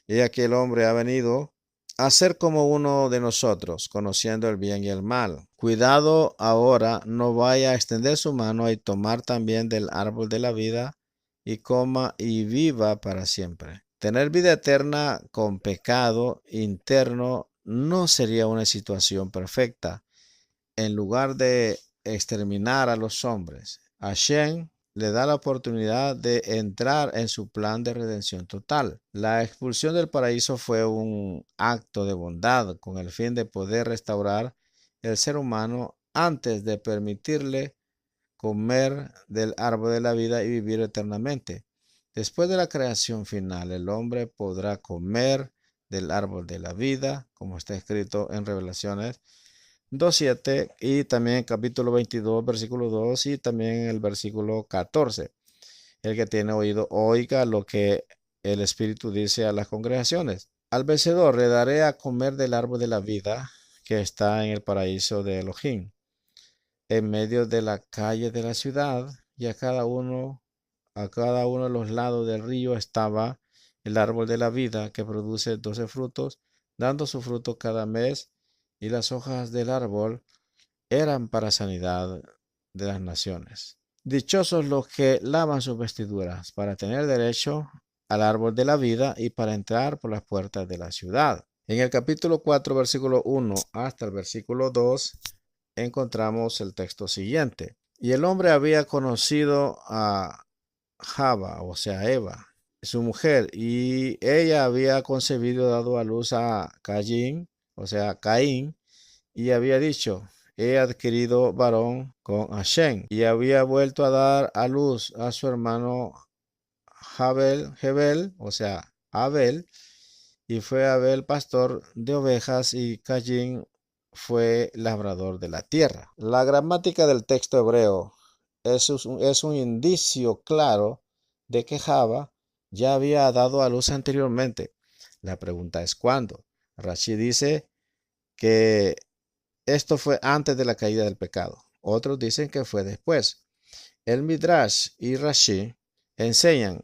y aquí el hombre ha venido a ser como uno de nosotros, conociendo el bien y el mal. Cuidado ahora, no vaya a extender su mano y tomar también del árbol de la vida y coma y viva para siempre. Tener vida eterna con pecado interno no sería una situación perfecta. En lugar de exterminar a los hombres, Hashem le da la oportunidad de entrar en su plan de redención total. La expulsión del paraíso fue un acto de bondad con el fin de poder restaurar el ser humano antes de permitirle comer del árbol de la vida y vivir eternamente. Después de la creación final, el hombre podrá comer del árbol de la vida, como está escrito en Revelaciones 2.7 y también en capítulo 22, versículo 2 y también en el versículo 14. El que tiene oído, oiga lo que el Espíritu dice a las congregaciones. al vencedor le daré a comer del árbol de la vida que está en el paraíso de Elohim, en medio de la calle de la ciudad, y a cada uno de los lados del río estaba el árbol de la vida que produce 12 frutos, dando su fruto cada mes, y las hojas del árbol eran para sanidad de las naciones. Dichosos los que lavan sus vestiduras para tener derecho al árbol de la vida y para entrar por las puertas de la ciudad. En el capítulo 4, versículo 1 hasta el versículo 2, encontramos el texto siguiente. Y el hombre había conocido a Java, o sea, Eva, su mujer, y ella había concebido, dado a luz a Caín, o sea, Caín, y había dicho: he adquirido varón con Hashem, y había vuelto a dar a luz a su hermano Jebel, o sea, Abel, y fue Abel pastor de ovejas y Caín fue labrador de la tierra. La gramática del texto hebreo es un indicio claro de que Java ya había dado a luz anteriormente. La pregunta es ¿cuándo? Rashi dice que esto fue antes de la caída del pecado. Otros dicen que fue después. El Midrash y Rashi enseñan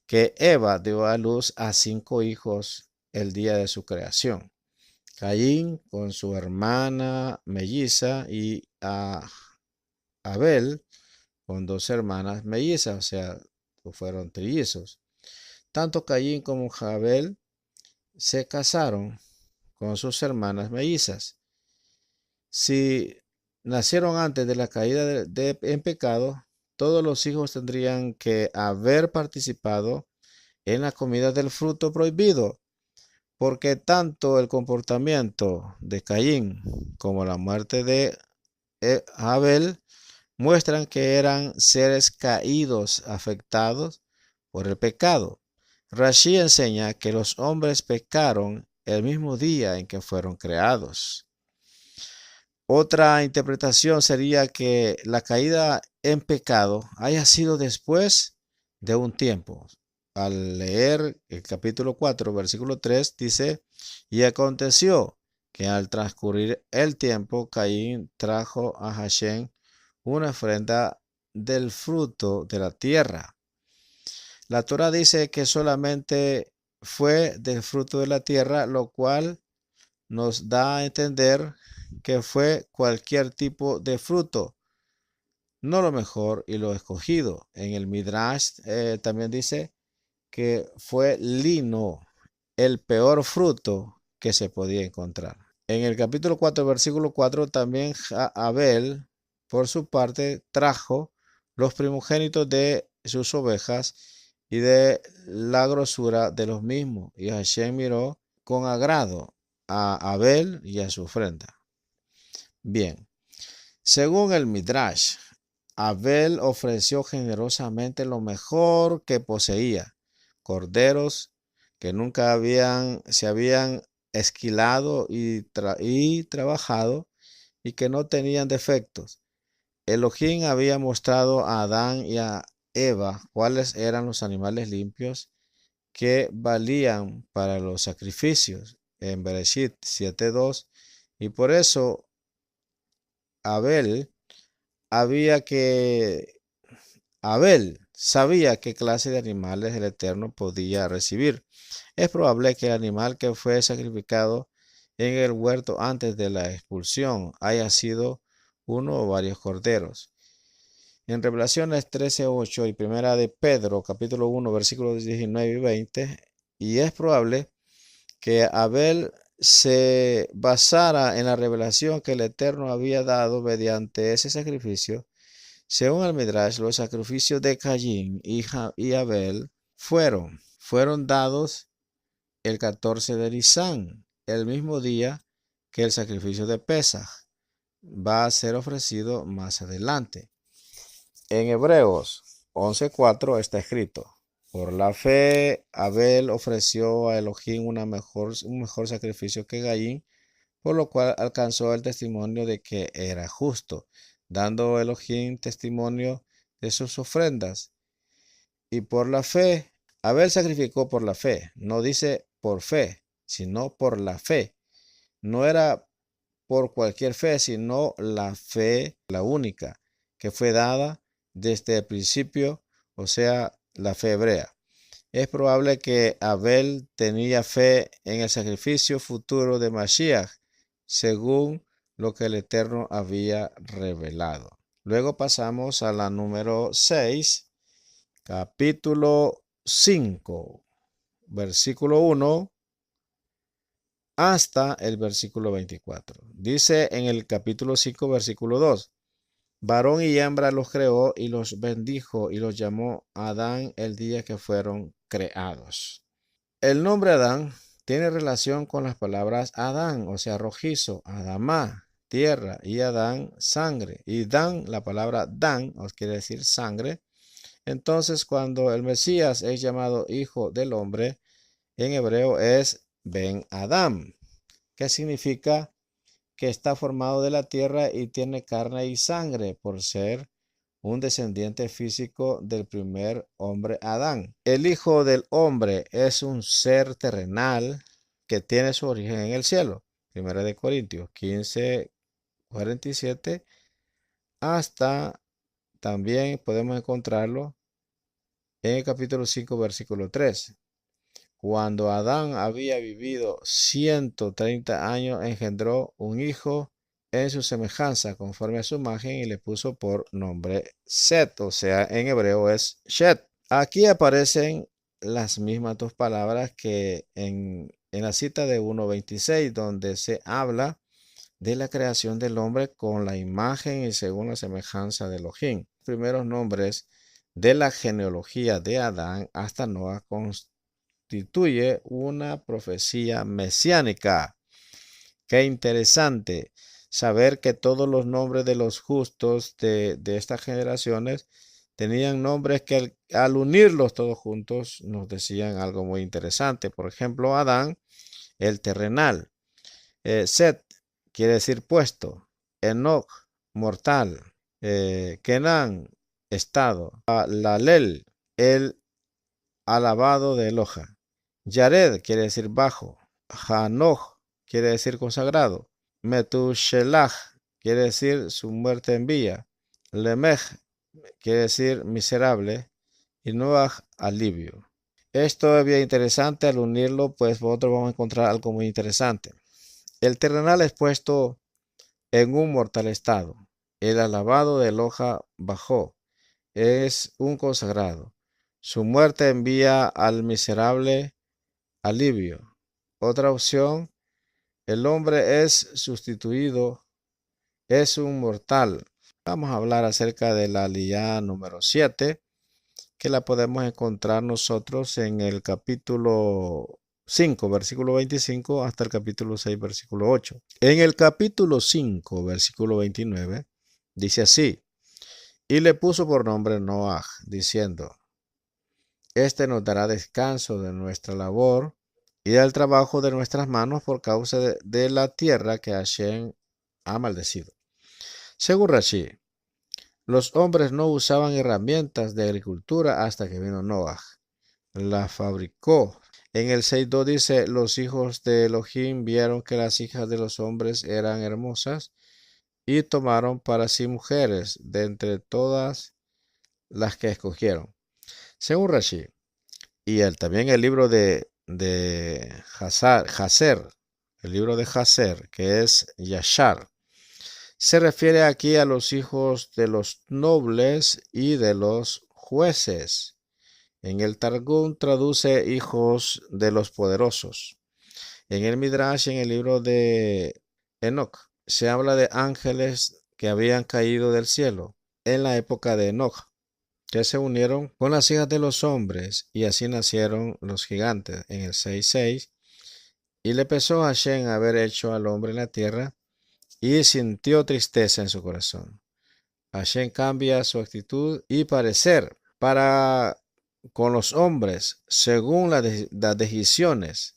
que Eva dio a luz a 5 hijos el día de su creación. Caín con su hermana melliza y a Abel con 2 hermanas mellizas, o sea, fueron trillizos. Tanto Caín como Abel se casaron con sus hermanas mellizas. Si nacieron antes de la caída en pecado, todos los hijos tendrían que haber participado en la comida del fruto prohibido, porque tanto el comportamiento de Caín como la muerte de Abel muestran que eran seres caídos afectados por el pecado. Rashi enseña que los hombres pecaron el mismo día en que fueron creados. Otra interpretación sería que la caída en pecado haya sido después de un tiempo. Al leer el capítulo 4, versículo 3, dice: y aconteció que al transcurrir el tiempo, Caín trajo a Hashem una ofrenda del fruto de la tierra. La Torah dice que solamente fue del fruto de la tierra, lo cual nos da a entender que fue cualquier tipo de fruto, no lo mejor y lo escogido. En el Midrash también dice que fue lino, el peor fruto que se podía encontrar. En el capítulo 4, versículo 4, también Abel, por su parte, trajo los primogénitos de sus ovejas y de la grosura de los mismos. Y Hashem miró con agrado a Abel y a su ofrenda. Bien, según el Midrash, Abel ofreció generosamente lo mejor que poseía: corderos que nunca se habían esquilado y trabajado y que no tenían defectos. Elohim había mostrado a Adán y a Eva cuáles eran los animales limpios que valían para los sacrificios en Bereshit 7:2, y por eso Abel había que Abel sabía qué clase de animales el Eterno podía recibir. Es probable que el animal que fue sacrificado en el huerto antes de la expulsión haya sido uno o varios corderos. En Revelaciones 13:8 y Primera de Pedro, capítulo 1, versículos 19 y 20, y es probable que Abel se basara en la revelación que el Eterno había dado mediante ese sacrificio. Según el Midrash, los sacrificios de Caín y Abel fueron dados el 14 de Nisan, el mismo día que el sacrificio de Pesaj va a ser ofrecido más adelante. En Hebreos 11:4 está escrito: por la fe, Abel ofreció a Elohim un mejor sacrificio que Caín, por lo cual alcanzó el testimonio de que era justo, dando Elohim testimonio de sus ofrendas. Y por la fe, Abel sacrificó por la fe, no dice por fe, sino por la fe. No era por cualquier fe, sino la fe, la única, que fue dada desde el principio, o sea, la fe hebrea. Es probable que Abel tenía fe en el sacrificio futuro de Mashiach, según lo que el Eterno había revelado. Luego pasamos a la número 6, capítulo 5, versículo 1 hasta el versículo 24. Dice en el capítulo 5, versículo 2. Varón y hembra los creó y los bendijo y los llamó Adán el día que fueron creados. El nombre Adán tiene relación con las palabras Adán, o sea, rojizo, Adamá, tierra, y Adán, sangre. Y Dan, la palabra Dan, os quiere decir sangre. Entonces, cuando el Mesías es llamado hijo del hombre, en hebreo es Ben Adam, que significa que está formado de la tierra y tiene carne y sangre por ser un descendiente físico del primer hombre Adán. El Hijo del Hombre es un ser terrenal que tiene su origen en el cielo. Primera de Corintios 15, 47, hasta también podemos encontrarlo en el capítulo 5, versículo 3. Cuando Adán había vivido 130 años, engendró un hijo en su semejanza, conforme a su imagen, y le puso por nombre Set, o sea, en hebreo es Shet. Aquí aparecen las mismas dos palabras que en la cita de 1.26, donde se habla de la creación del hombre con la imagen y según la semejanza de Elohim. Los primeros nombres de la genealogía de Adán hasta Noah constituye una profecía mesiánica. Qué interesante saber que todos los nombres de los justos de estas generaciones tenían nombres que al unirlos todos juntos nos decían algo muy interesante. Por ejemplo, Adán, el terrenal. Set quiere decir puesto. Enoch, mortal. Kenan, estado. Lalel, el alabado de Eloja. Yared quiere decir bajo. Hanoch quiere decir consagrado. Metushelach quiere decir su muerte en vía. Lemech quiere decir miserable. Y Noach, alivio. Esto es bien interesante. Al unirlo, pues nosotros vamos a encontrar algo muy interesante. El terrenal es puesto en un mortal estado. El alabado de Eloja bajó. Es un consagrado. Su muerte envía al miserable alivio. Otra opción, el hombre es sustituido, es un mortal. Vamos a hablar acerca de la aliyá número 7, que la podemos encontrar nosotros en el capítulo 5, versículo 25, hasta el capítulo 6, versículo 8. En el capítulo 5, versículo 29, dice así: y le puso por nombre Noaj, diciendo: este nos dará descanso de nuestra labor y del trabajo de nuestras manos por causa de la tierra que Hashem ha maldecido. Según Rashi, los hombres no usaban herramientas de agricultura hasta que vino Noaj. La fabricó. En el 6.2 dice: los hijos de Elohim vieron que las hijas de los hombres eran hermosas y tomaron para sí mujeres de entre todas las que escogieron. Según Rashi, y también el libro de Jaser, el libro de Jaser, que es Yashar, se refiere aquí a los hijos de los nobles y de los jueces. En el Targum traduce hijos de los poderosos. En el Midrash, en el libro de Enoch, se habla de ángeles que habían caído del cielo en la época de Enoch, que se unieron con las hijas de los hombres, y así nacieron los gigantes. En el 6.6, y le pesó a Hashem haber hecho al hombre en la tierra, y sintió tristeza en su corazón. Hashem cambia su actitud y parecer para con los hombres según las decisiones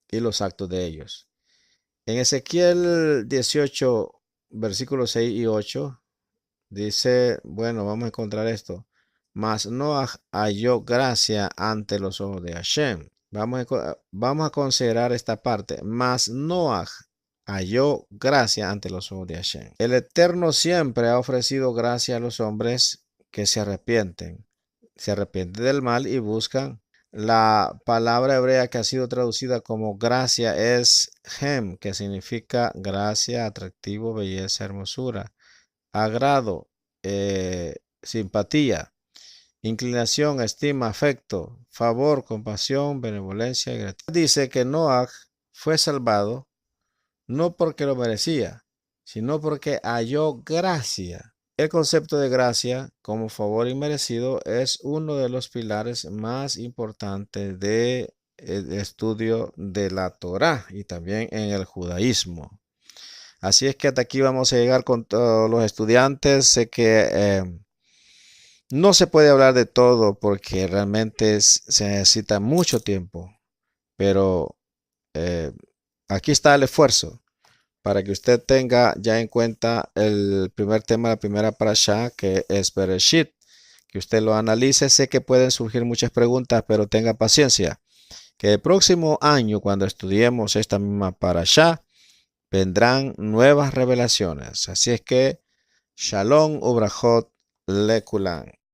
y los actos de ellos. En Ezequiel 18, versículos 6 y 8, dice, bueno, vamos a encontrar esto: mas Noaj halló gracia ante los ojos de Hashem. Vamos a considerar esta parte. Mas Noaj halló gracia ante los ojos de Hashem. El Eterno siempre ha ofrecido gracia a los hombres que se arrepienten. Se arrepienten del mal y buscan. La palabra hebrea que ha sido traducida como gracia es hem, que significa gracia, atractivo, belleza, hermosura, agrado, simpatía, inclinación, estima, afecto, favor, compasión, benevolencia y gratitud. Dice que Noaj fue salvado no porque lo merecía, sino porque halló gracia. El concepto de gracia como favor inmerecido es uno de los pilares más importantes del estudio de la Torá y también en el judaísmo. Así es que hasta aquí vamos a llegar con todos los estudiantes. Sé que no se puede hablar de todo porque realmente se necesita mucho tiempo, pero eh, aquí está el esfuerzo para que usted tenga ya en cuenta el primer tema, la primera parashá, que es Bereshit, que usted lo analice. Sé que pueden surgir muchas preguntas, pero tenga paciencia, que el próximo año, cuando estudiemos esta misma parashá, vendrán nuevas revelaciones. Así es que, Shalom Ubrajot Lekulan.